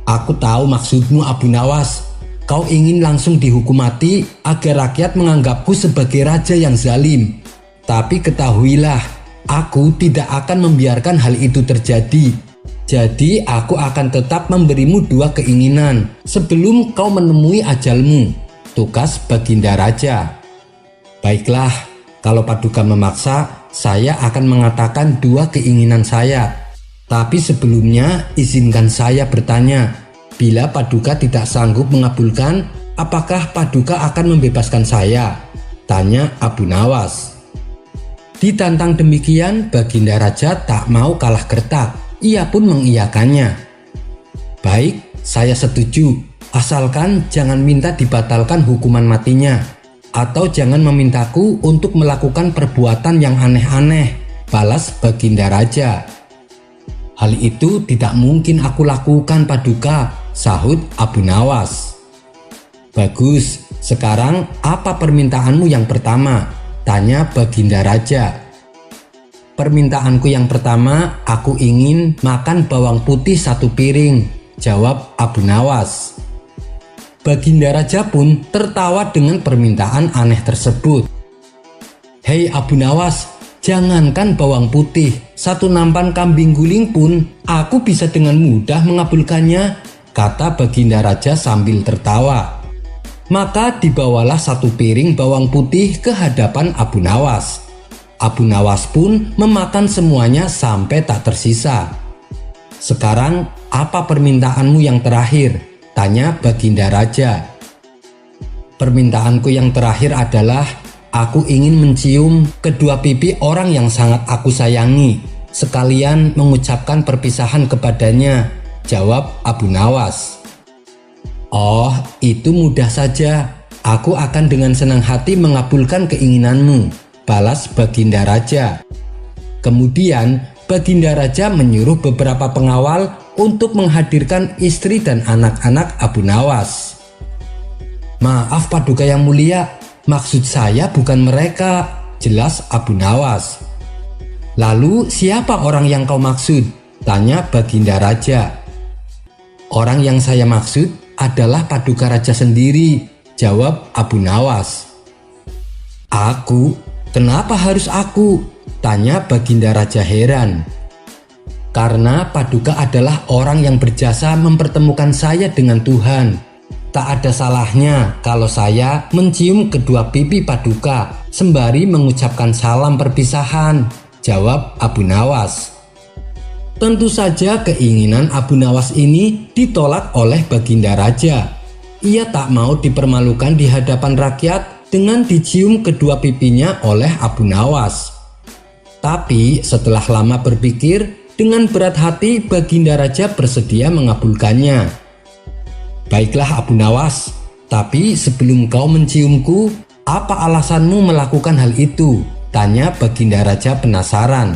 "Aku tahu maksudmu Abu Nawas. Kau ingin langsung dihukum mati agar rakyat menganggapku sebagai raja yang zalim. Tapi ketahuilah, aku tidak akan membiarkan hal itu terjadi. Jadi aku akan tetap memberimu 2 keinginan sebelum kau menemui ajalmu." tugas Baginda Raja. Baiklah, kalau Paduka memaksa, saya akan mengatakan dua keinginan saya. Tapi sebelumnya izinkan saya bertanya, bila Paduka tidak sanggup mengabulkan, apakah Paduka akan membebaskan saya? Tanya Abu Nawas. Ditantang demikian, Baginda Raja tak mau kalah gertak. Ia pun mengiyakannya. Baik, saya setuju, asalkan jangan minta dibatalkan hukuman matinya, atau jangan memintaku untuk melakukan perbuatan yang aneh-aneh, balas Baginda Raja. Hal itu tidak mungkin aku lakukan, Paduka, sahut Abu Nawas. Bagus, sekarang apa permintaanmu yang pertama? Tanya Baginda Raja. Permintaanku yang pertama, aku ingin makan bawang putih 1 piring, jawab Abu Nawas. Baginda Raja pun tertawa dengan permintaan aneh tersebut. Hei Abu Nawas, jangankan bawang putih, 1 nampan kambing guling pun aku bisa dengan mudah mengabulkannya, kata Baginda Raja sambil tertawa. Maka dibawalah 1 piring bawang putih ke hadapan Abu Nawas. Abu Nawas pun memakan semuanya sampai tak tersisa. Sekarang apa permintaanmu yang terakhir? Tanya Baginda Raja. Permintaanku yang terakhir adalah aku ingin mencium kedua pipi orang yang sangat aku sayangi, sekalian mengucapkan perpisahan kepadanya, jawab Abu Nawas. Oh, itu mudah saja. Aku akan dengan senang hati mengabulkan keinginanmu, balas Baginda Raja. Kemudian Baginda Raja menyuruh beberapa pengawal untuk menghadirkan istri dan anak-anak Abu Nawas. Maaf Paduka yang mulia, maksud saya bukan mereka, jelas Abu Nawas. Lalu siapa orang yang kau maksud? Tanya Baginda Raja. Orang yang saya maksud adalah Paduka Raja sendiri, jawab Abu Nawas. Aku? Kenapa harus aku? Tanya Baginda Raja heran. Karena Paduka adalah orang yang berjasa mempertemukan saya dengan Tuhan. Tak ada salahnya kalau saya mencium kedua pipi Paduka sembari mengucapkan salam perpisahan, jawab Abu Nawas. Tentu saja keinginan Abu Nawas ini ditolak oleh Baginda Raja. Ia tak mau dipermalukan di hadapan rakyat dengan dicium kedua pipinya oleh Abu Nawas. Tapi setelah lama berpikir, dengan berat hati Baginda Raja bersedia mengabulkannya. Baiklah Abu Nawas, tapi sebelum kau menciumku, apa alasanmu melakukan hal itu? Tanya Baginda Raja penasaran.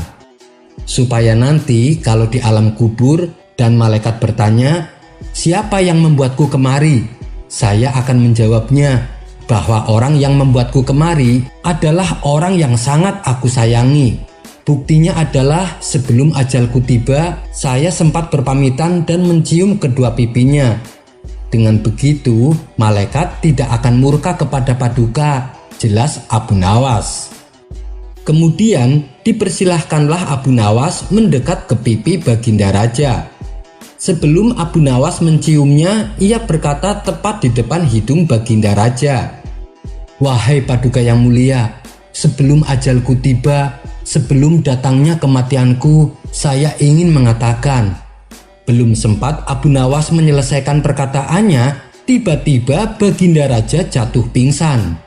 Supaya nanti kalau di alam kubur dan malaikat bertanya, siapa yang membuatku kemari? Saya akan menjawabnya bahwa orang yang membuatku kemari adalah orang yang sangat aku sayangi. Buktinya adalah sebelum ajalku tiba, saya sempat berpamitan dan mencium kedua pipinya. Dengan begitu, malaikat tidak akan murka kepada Paduka, jelas Abu Nawas. Kemudian dipersilahkanlah Abu Nawas mendekat ke pipi Baginda Raja. Sebelum Abu Nawas menciumnya, ia berkata tepat di depan hidung Baginda Raja. Wahai Paduka yang mulia, sebelum ajalku tiba, sebelum datangnya kematianku, saya ingin mengatakan. Belum sempat Abu Nawas menyelesaikan perkataannya, tiba-tiba Baginda Raja jatuh pingsan.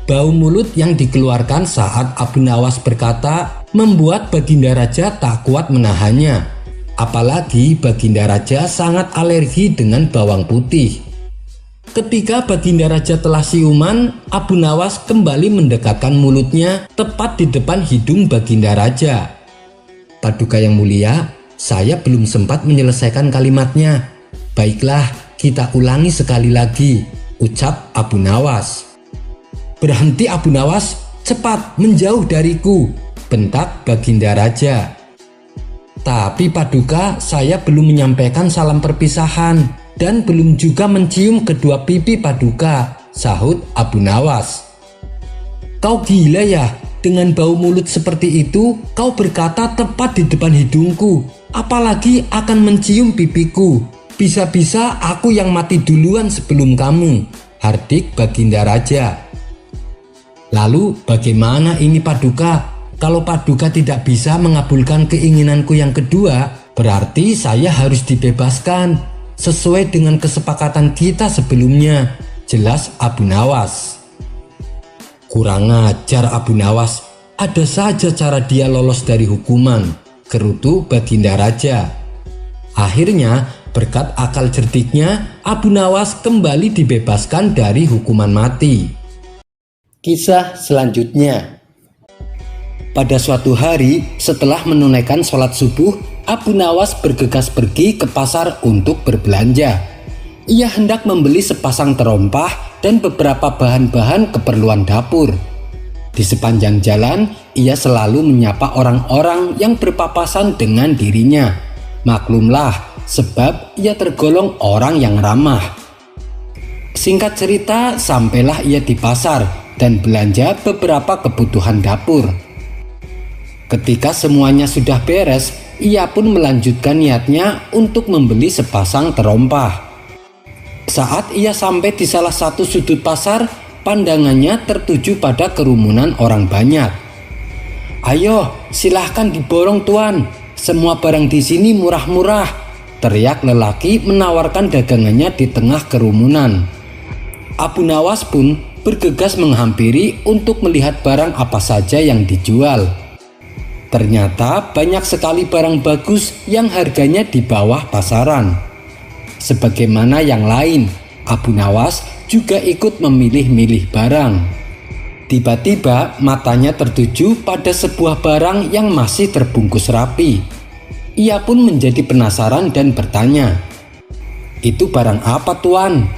Bau mulut yang dikeluarkan saat Abu Nawas berkata membuat Baginda Raja tak kuat menahannya. Apalagi Baginda Raja sangat alergi dengan bawang putih. Ketika Baginda Raja telah siuman, Abu Nawas kembali mendekatkan mulutnya tepat di depan hidung Baginda Raja. Paduka yang mulia, saya belum sempat menyelesaikan kalimatnya. Baiklah, kita ulangi sekali lagi, ucap Abu Nawas. Berhenti Abu Nawas, cepat menjauh dariku, bentak Baginda Raja. Tapi Paduka, saya belum menyampaikan salam perpisahan dan belum juga mencium kedua pipi Paduka, sahut Abu Nawas. Kau gila ya? Dengan bau mulut seperti itu, kau berkata tepat di depan hidungku, apalagi akan mencium pipiku. Bisa-bisa aku yang mati duluan sebelum kamu, hardik Baginda Raja. Lalu bagaimana ini Paduka? Kalau Paduka tidak bisa mengabulkan keinginanku yang kedua, berarti saya harus dibebaskan sesuai dengan kesepakatan kita sebelumnya, jelas Abu Nawas. Kurang ajar Abu Nawas, ada saja cara dia lolos dari hukuman, gerutu Baginda Raja. Akhirnya berkat akal cerdiknya, Abu Nawas kembali dibebaskan dari hukuman mati. Kisah selanjutnya. Pada suatu hari setelah menunaikan sholat subuh, Abu Nawas bergegas pergi ke pasar untuk berbelanja. Ia hendak membeli sepasang terompah dan beberapa bahan-bahan keperluan dapur. Di sepanjang jalan, ia selalu menyapa orang-orang yang berpapasan dengan dirinya. Maklumlah, sebab ia tergolong orang yang ramah. Singkat cerita, sampailah ia di pasar dan belanja beberapa kebutuhan dapur. Ketika semuanya sudah beres, ia pun melanjutkan niatnya untuk membeli sepasang terompah. Saat ia sampai di salah satu sudut pasar, pandangannya tertuju pada kerumunan orang banyak. "Ayo, silahkan diborong tuan, semua barang di sini murah-murah," teriak lelaki menawarkan dagangannya di tengah kerumunan. Abu Nawas pun bergegas menghampiri untuk melihat barang apa saja yang dijual. Ternyata banyak sekali barang bagus yang harganya di bawah pasaran. Sebagaimana yang lain, Abu Nawas juga ikut memilih-milih barang. Tiba-tiba matanya tertuju pada sebuah barang yang masih terbungkus rapi. Ia pun menjadi penasaran dan bertanya, "Itu barang apa tuan?"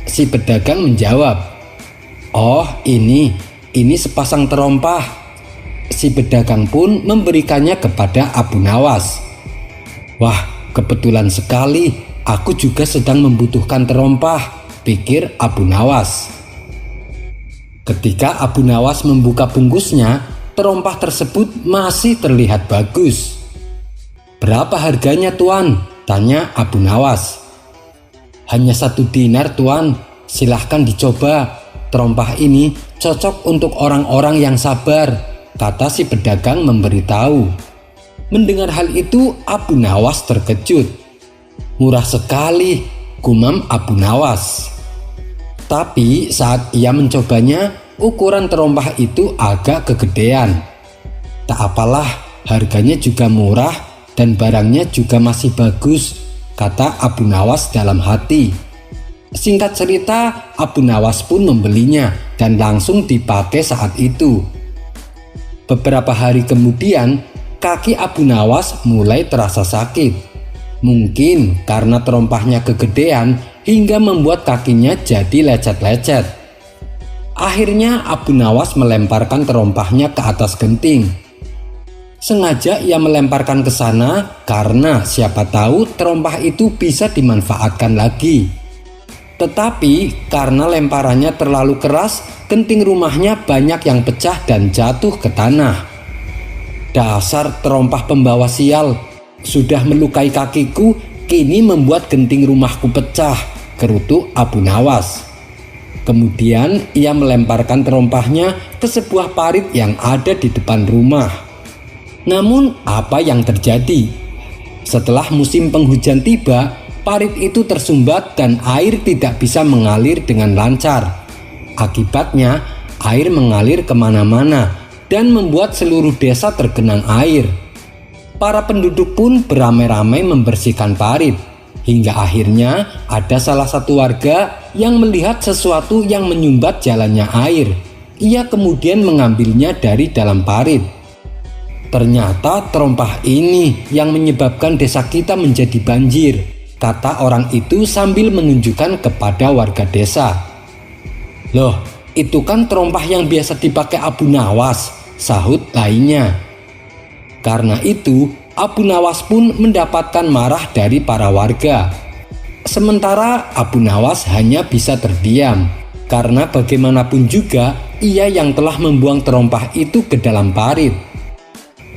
Si pedagang menjawab, "Oh, ini sepasang terompah." Si pedagang pun memberikannya kepada Abu Nawas. "Wah, kebetulan sekali, aku juga sedang membutuhkan terompah," pikir Abu Nawas. Ketika Abu Nawas membuka bungkusnya, terompah tersebut masih terlihat bagus. "Berapa harganya tuan?" tanya Abu Nawas. "Hanya 1 dinar tuan, silahkan dicoba. Terompah ini cocok untuk orang-orang yang sabar," kata si pedagang memberitahu. Mendengar hal itu, Abu Nawas terkejut. "Murah sekali," gumam Abu Nawas. Tapi saat ia mencobanya, ukuran terompah itu agak kegedean. "Tak apalah, harganya juga murah dan barangnya juga masih bagus," kata Abu Nawas dalam hati. Singkat cerita, Abu Nawas pun membelinya dan langsung dipakai saat itu. Beberapa hari kemudian, kaki Abu Nawas mulai terasa sakit. Mungkin karena terompahnya kegedean hingga membuat kakinya jadi lecet-lecet. Akhirnya Abu Nawas melemparkan terompahnya ke atas genting. Sengaja ia melemparkan ke sana karena siapa tahu terompah itu bisa dimanfaatkan lagi. Tetapi karena lemparannya terlalu keras, genting rumahnya banyak yang pecah dan jatuh ke tanah. "Dasar terompah pembawa sial, sudah melukai kakiku, kini membuat genting rumahku pecah," gerutu Abu Nawas. Kemudian ia melemparkan terompahnya ke sebuah parit yang ada di depan rumah. Namun apa yang terjadi? Setelah musim penghujan tiba, parit itu tersumbat dan air tidak bisa mengalir dengan lancar. Akibatnya, air mengalir kemana-mana dan membuat seluruh desa tergenang air. Para penduduk pun beramai-ramai membersihkan parit, hingga akhirnya ada salah satu warga yang melihat sesuatu yang menyumbat jalannya air. Ia kemudian mengambilnya dari dalam parit. "Ternyata terompah ini yang menyebabkan desa kita menjadi banjir," kata orang itu sambil menunjukkan kepada warga desa. "Loh, itu kan terompah yang biasa dipakai Abu Nawas," sahut lainnya. Karena itu, Abu Nawas pun mendapatkan marah dari para warga. Sementara Abu Nawas hanya bisa terdiam, karena bagaimanapun juga ia yang telah membuang terompah itu ke dalam parit.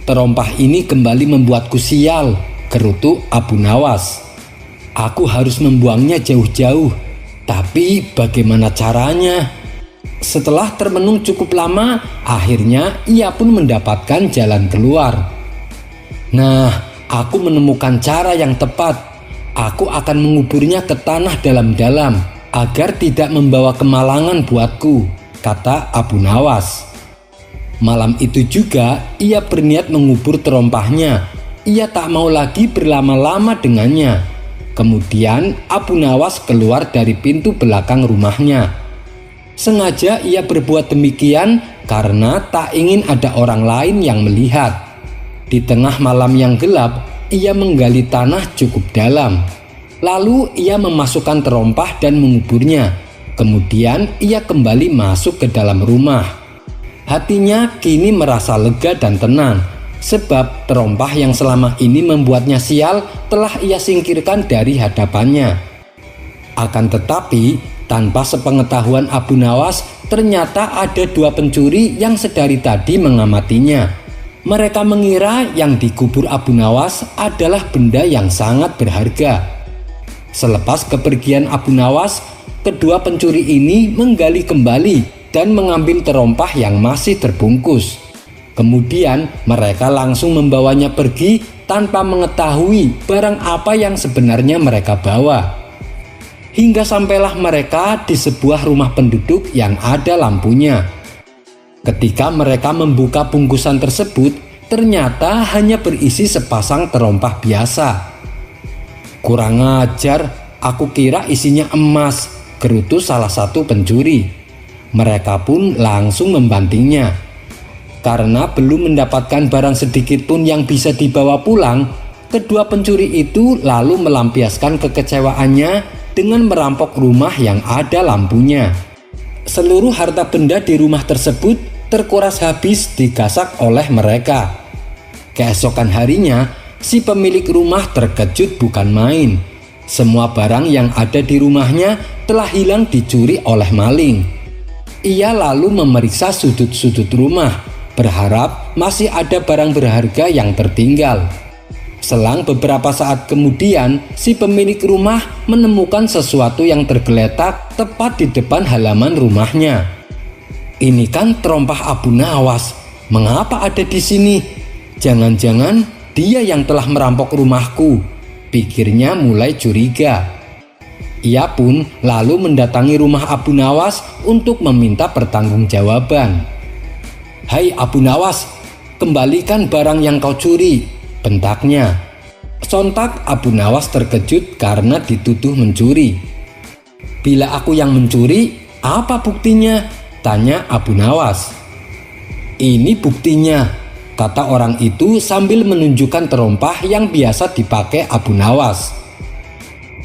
"Terompah ini kembali membuatku sial," gerutu Abu Nawas. "Aku harus membuangnya jauh-jauh. Tapi bagaimana caranya? Setelah termenung cukup lama, akhirnya ia pun mendapatkan jalan keluar. Nah, aku menemukan cara yang tepat. Aku akan menguburnya ke tanah dalam-dalam agar tidak membawa kemalangan buatku, kata Abu Nawas. Malam itu juga ia berniat mengubur terompahnya. Ia tak mau lagi berlama-lama dengannya. Kemudian Abu Nawas keluar dari pintu belakang rumahnya. Sengaja ia berbuat demikian karena tak ingin ada orang lain yang melihat. Di tengah malam yang gelap, ia menggali tanah cukup dalam. Lalu ia memasukkan terompah dan menguburnya. Kemudian ia kembali masuk ke dalam rumah. Hatinya kini merasa lega dan tenang, sebab terompah yang selama ini membuatnya sial telah ia singkirkan dari hadapannya. Akan tetapi, tanpa sepengetahuan Abu Nawas, ternyata ada dua pencuri yang sedari tadi mengamatinya. Mereka mengira yang dikubur Abu Nawas adalah benda yang sangat berharga. Selepas kepergian Abu Nawas, kedua pencuri ini menggali kembali dan mengambil terompah yang masih terbungkus. Kemudian mereka langsung membawanya pergi tanpa mengetahui barang apa yang sebenarnya mereka bawa. Hingga sampailah mereka di sebuah rumah penduduk yang ada lampunya. Ketika mereka membuka bungkusan tersebut, ternyata hanya berisi sepasang terompah biasa. "Kurang ajar, aku kira isinya emas," gerutu salah satu pencuri. Mereka pun langsung membantingnya. Karena belum mendapatkan barang sedikit pun yang bisa dibawa pulang, kedua pencuri itu lalu melampiaskan kekecewaannya dengan merampok rumah yang ada lampunya. Seluruh harta benda di rumah tersebut terkuras habis digasak oleh mereka. Keesokan harinya, si pemilik rumah terkejut bukan main. Semua barang yang ada di rumahnya telah hilang dicuri oleh maling. Ia lalu memeriksa sudut-sudut rumah, berharap masih ada barang berharga yang tertinggal. Selang beberapa saat kemudian, si pemilik rumah menemukan sesuatu yang tergeletak tepat di depan halaman rumahnya. "Ini kan terompah Abu Nawas. Mengapa ada di sini? Jangan-jangan dia yang telah merampok rumahku," pikirnya mulai curiga. Ia pun lalu mendatangi rumah Abu Nawas untuk meminta pertanggungjawaban. "Hai Abu Nawas, kembalikan barang yang kau curi," bentaknya. Sontak Abu Nawas terkejut karena dituduh mencuri. "Bila aku yang mencuri, apa buktinya?" tanya Abu Nawas. "Ini buktinya," kata orang itu sambil menunjukkan terompah yang biasa dipakai Abu Nawas.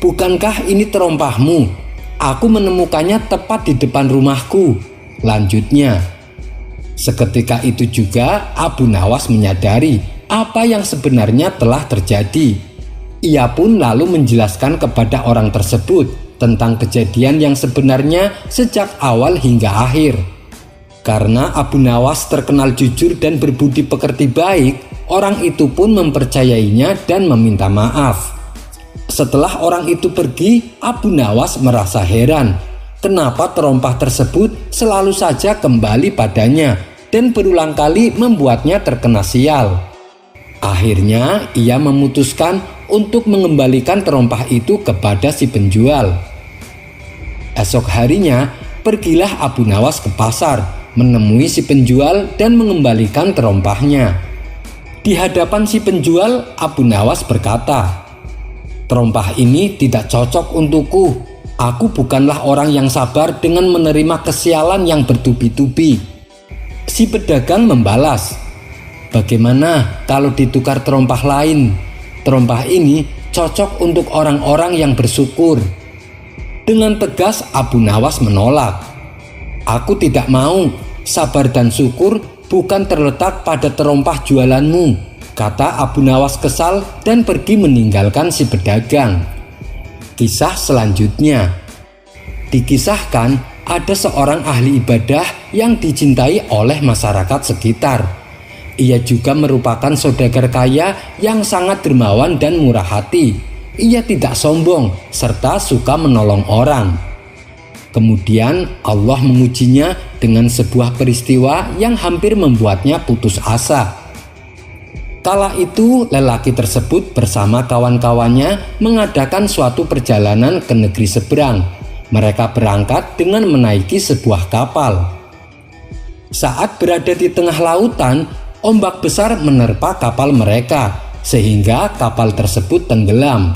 "Bukankah ini terompahmu? Aku menemukannya tepat di depan rumahku," lanjutnya. Seketika itu juga Abu Nawas menyadari apa yang sebenarnya telah terjadi. Ia pun lalu menjelaskan kepada orang tersebut tentang kejadian yang sebenarnya sejak awal hingga akhir. Karena Abu Nawas terkenal jujur dan berbudi pekerti baik, orang itu pun mempercayainya dan meminta maaf. Setelah orang itu pergi, Abu Nawas merasa heran. Kenapa terompah tersebut selalu saja kembali padanya dan berulang kali membuatnya terkena sial. Akhirnya ia memutuskan untuk mengembalikan terompah itu kepada si penjual. Esok harinya pergilah Abu Nawas ke pasar, menemui si penjual dan mengembalikan terompahnya. Di hadapan si penjual, Abu Nawas berkata, "Terompah ini tidak cocok untukku. Aku bukanlah orang yang sabar dengan menerima kesialan yang bertubi-tubi." Si pedagang membalas, "Bagaimana kalau ditukar terompah lain? Terompah ini cocok untuk orang-orang yang bersyukur." Dengan tegas Abu Nawas menolak. "Aku tidak mau. Sabar dan syukur bukan terletak pada terompah jualanmu," kata Abu Nawas kesal dan pergi meninggalkan si pedagang. Kisah selanjutnya. Dikisahkan ada seorang ahli ibadah yang dicintai oleh masyarakat sekitar. Ia juga merupakan saudagar kaya yang sangat dermawan dan murah hati. Ia tidak sombong serta suka menolong orang. Kemudian Allah mengujinya dengan sebuah peristiwa yang hampir membuatnya putus asa. Kala itu lelaki tersebut bersama kawan-kawannya mengadakan suatu perjalanan ke negeri seberang. Mereka berangkat dengan menaiki sebuah kapal. Saat berada di tengah lautan, ombak besar menerpa kapal mereka sehingga kapal tersebut tenggelam.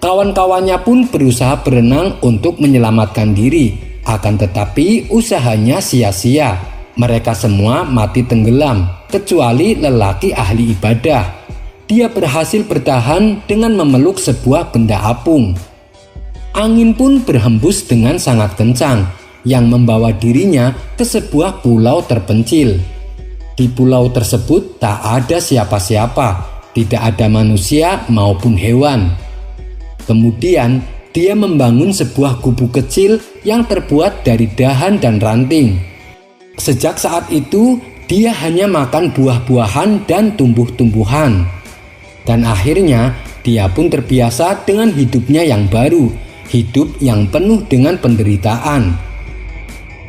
Kawan-kawannya pun berusaha berenang untuk menyelamatkan diri, akan tetapi usahanya sia-sia. Mereka semua mati tenggelam, kecuali lelaki ahli ibadah. Dia berhasil bertahan dengan memeluk sebuah benda apung. Angin pun berhembus dengan sangat kencang, yang membawa dirinya ke sebuah pulau terpencil. Di pulau tersebut tak ada siapa-siapa, tidak ada manusia maupun hewan. Kemudian dia membangun sebuah gubuk kecil yang terbuat dari dahan dan ranting. Sejak saat itu dia hanya makan buah-buahan dan tumbuh-tumbuhan. Dan akhirnya dia pun terbiasa dengan hidupnya yang baru, hidup yang penuh dengan penderitaan.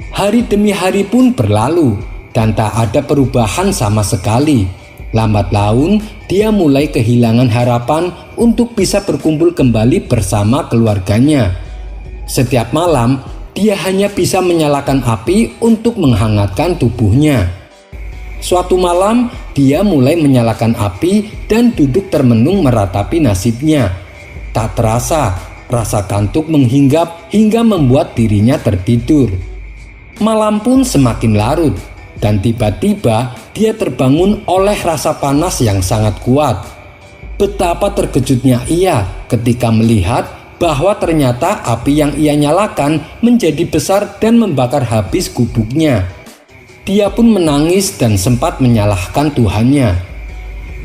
Hari demi hari pun berlalu dan tak ada perubahan sama sekali. Lambat laun, dia mulai kehilangan harapan untuk bisa berkumpul kembali bersama keluarganya. Setiap malam, dia hanya bisa menyalakan api untuk menghangatkan tubuhnya. Suatu malam, dia mulai menyalakan api dan duduk termenung meratapi nasibnya. Tak terasa, rasa kantuk menghinggap hingga membuat dirinya tertidur. Malam pun semakin larut. Dan tiba-tiba dia terbangun oleh rasa panas yang sangat kuat. Betapa terkejutnya ia ketika melihat bahwa ternyata api yang ia nyalakan menjadi besar dan membakar habis gubuknya. Dia pun menangis dan sempat menyalahkan Tuhannya.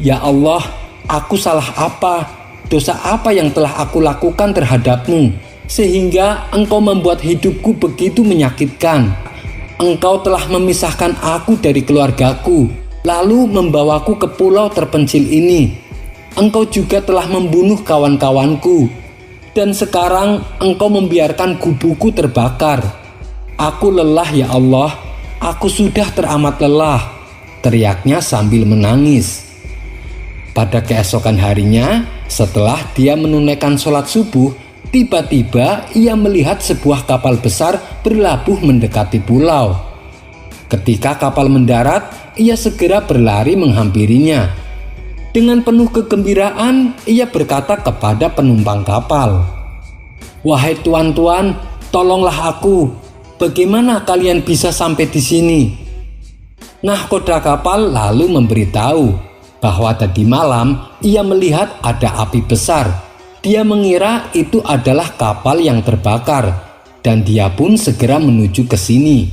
Ya Allah, aku salah apa? Dosa apa yang telah aku lakukan terhadap-Mu? Sehingga Engkau membuat hidupku begitu menyakitkan. Engkau telah memisahkan aku dari keluargaku, lalu membawaku ke pulau terpencil ini. Engkau juga telah membunuh kawan-kawanku, dan sekarang Engkau membiarkan gubukku terbakar. Aku lelah ya Allah, aku sudah teramat lelah, teriaknya sambil menangis. Pada keesokan harinya, setelah dia menunaikan sholat subuh, tiba-tiba ia melihat sebuah kapal besar berlabuh mendekati pulau. Ketika kapal mendarat, ia segera berlari menghampirinya. Dengan penuh kegembiraan, ia berkata kepada penumpang kapal, "Wahai tuan-tuan, tolonglah aku. Bagaimana kalian bisa sampai di sini?" Nahkoda kapal lalu memberitahu bahwa tadi malam ia melihat ada api besar. Dia mengira itu adalah kapal yang terbakar dan dia pun segera menuju ke sini.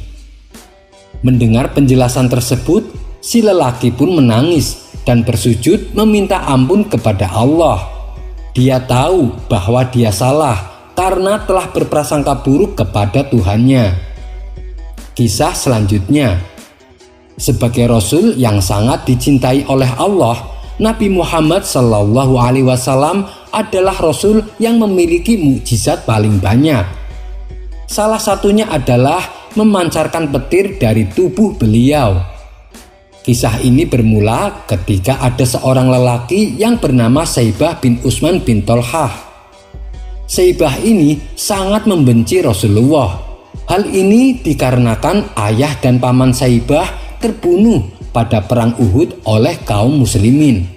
Mendengar penjelasan tersebut, si lelaki pun menangis dan bersujud meminta ampun kepada Allah. Dia tahu bahwa dia salah karena telah berprasangka buruk kepada Tuhannya. Kisah selanjutnya. Sebagai Rasul yang sangat dicintai oleh Allah, Nabi Muhammad SAW adalah Rasul yang memiliki mukjizat paling banyak. Salah satunya adalah memancarkan petir dari tubuh beliau. Kisah ini bermula ketika ada seorang lelaki yang bernama Saibah bin Utsman bin Tolhah. Saibah ini sangat membenci Rasulullah. Hal ini dikarenakan ayah dan paman Saibah terbunuh pada perang Uhud oleh kaum muslimin.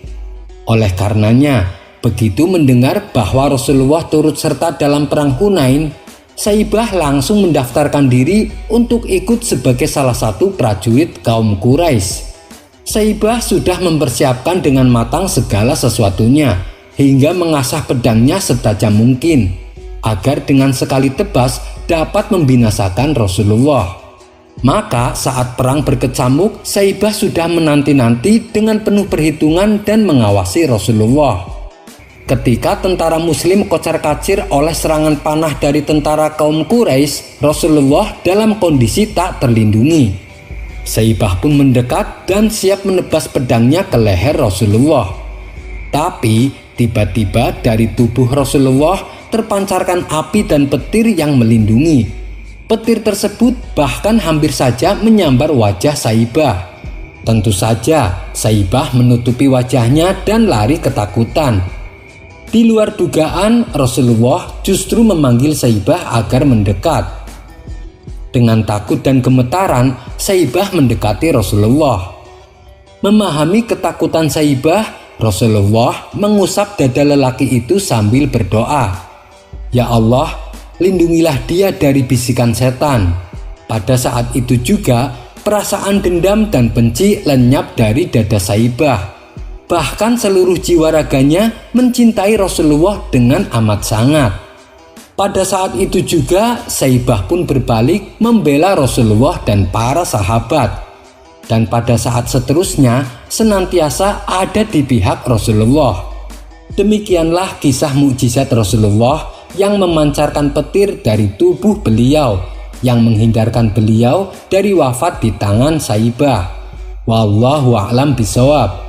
Oleh karenanya, begitu mendengar bahwa Rasulullah turut serta dalam perang Hunain, Saibah langsung mendaftarkan diri untuk ikut sebagai salah satu prajurit kaum Quraisy. Saibah sudah mempersiapkan dengan matang segala sesuatunya, hingga mengasah pedangnya setajam mungkin, agar dengan sekali tebas dapat membinasakan Rasulullah. Maka saat perang berkecamuk, Saibah sudah menanti-nanti dengan penuh perhitungan dan mengawasi Rasulullah. Ketika tentara muslim kocar-kacir oleh serangan panah dari tentara kaum Quraisy, Rasulullah dalam kondisi tak terlindungi. Saibah pun mendekat dan siap menebas pedangnya ke leher Rasulullah. Tapi tiba-tiba dari tubuh Rasulullah terpancarkan api dan petir yang melindungi. Petir tersebut bahkan hampir saja menyambar wajah Saibah. Tentu saja Saibah menutupi wajahnya dan lari ketakutan. Di luar dugaan, Rasulullah justru memanggil Saibah agar mendekat. Dengan takut dan gemetaran, Saibah mendekati Rasulullah. Memahami ketakutan Saibah, Rasulullah mengusap dada lelaki itu sambil berdoa, "Ya Allah, lindungilah dia dari bisikan setan." Pada saat itu juga, perasaan dendam dan benci lenyap dari dada Saibah. Bahkan seluruh jiwa raganya mencintai Rasulullah dengan amat sangat. Pada saat itu juga Saibah pun berbalik membela Rasulullah dan para sahabat. Dan pada saat seterusnya senantiasa ada di pihak Rasulullah. Demikianlah kisah mukjizat Rasulullah yang memancarkan petir dari tubuh beliau, yang menghindarkan beliau dari wafat di tangan Saibah. Wallahu a'lam bishawab.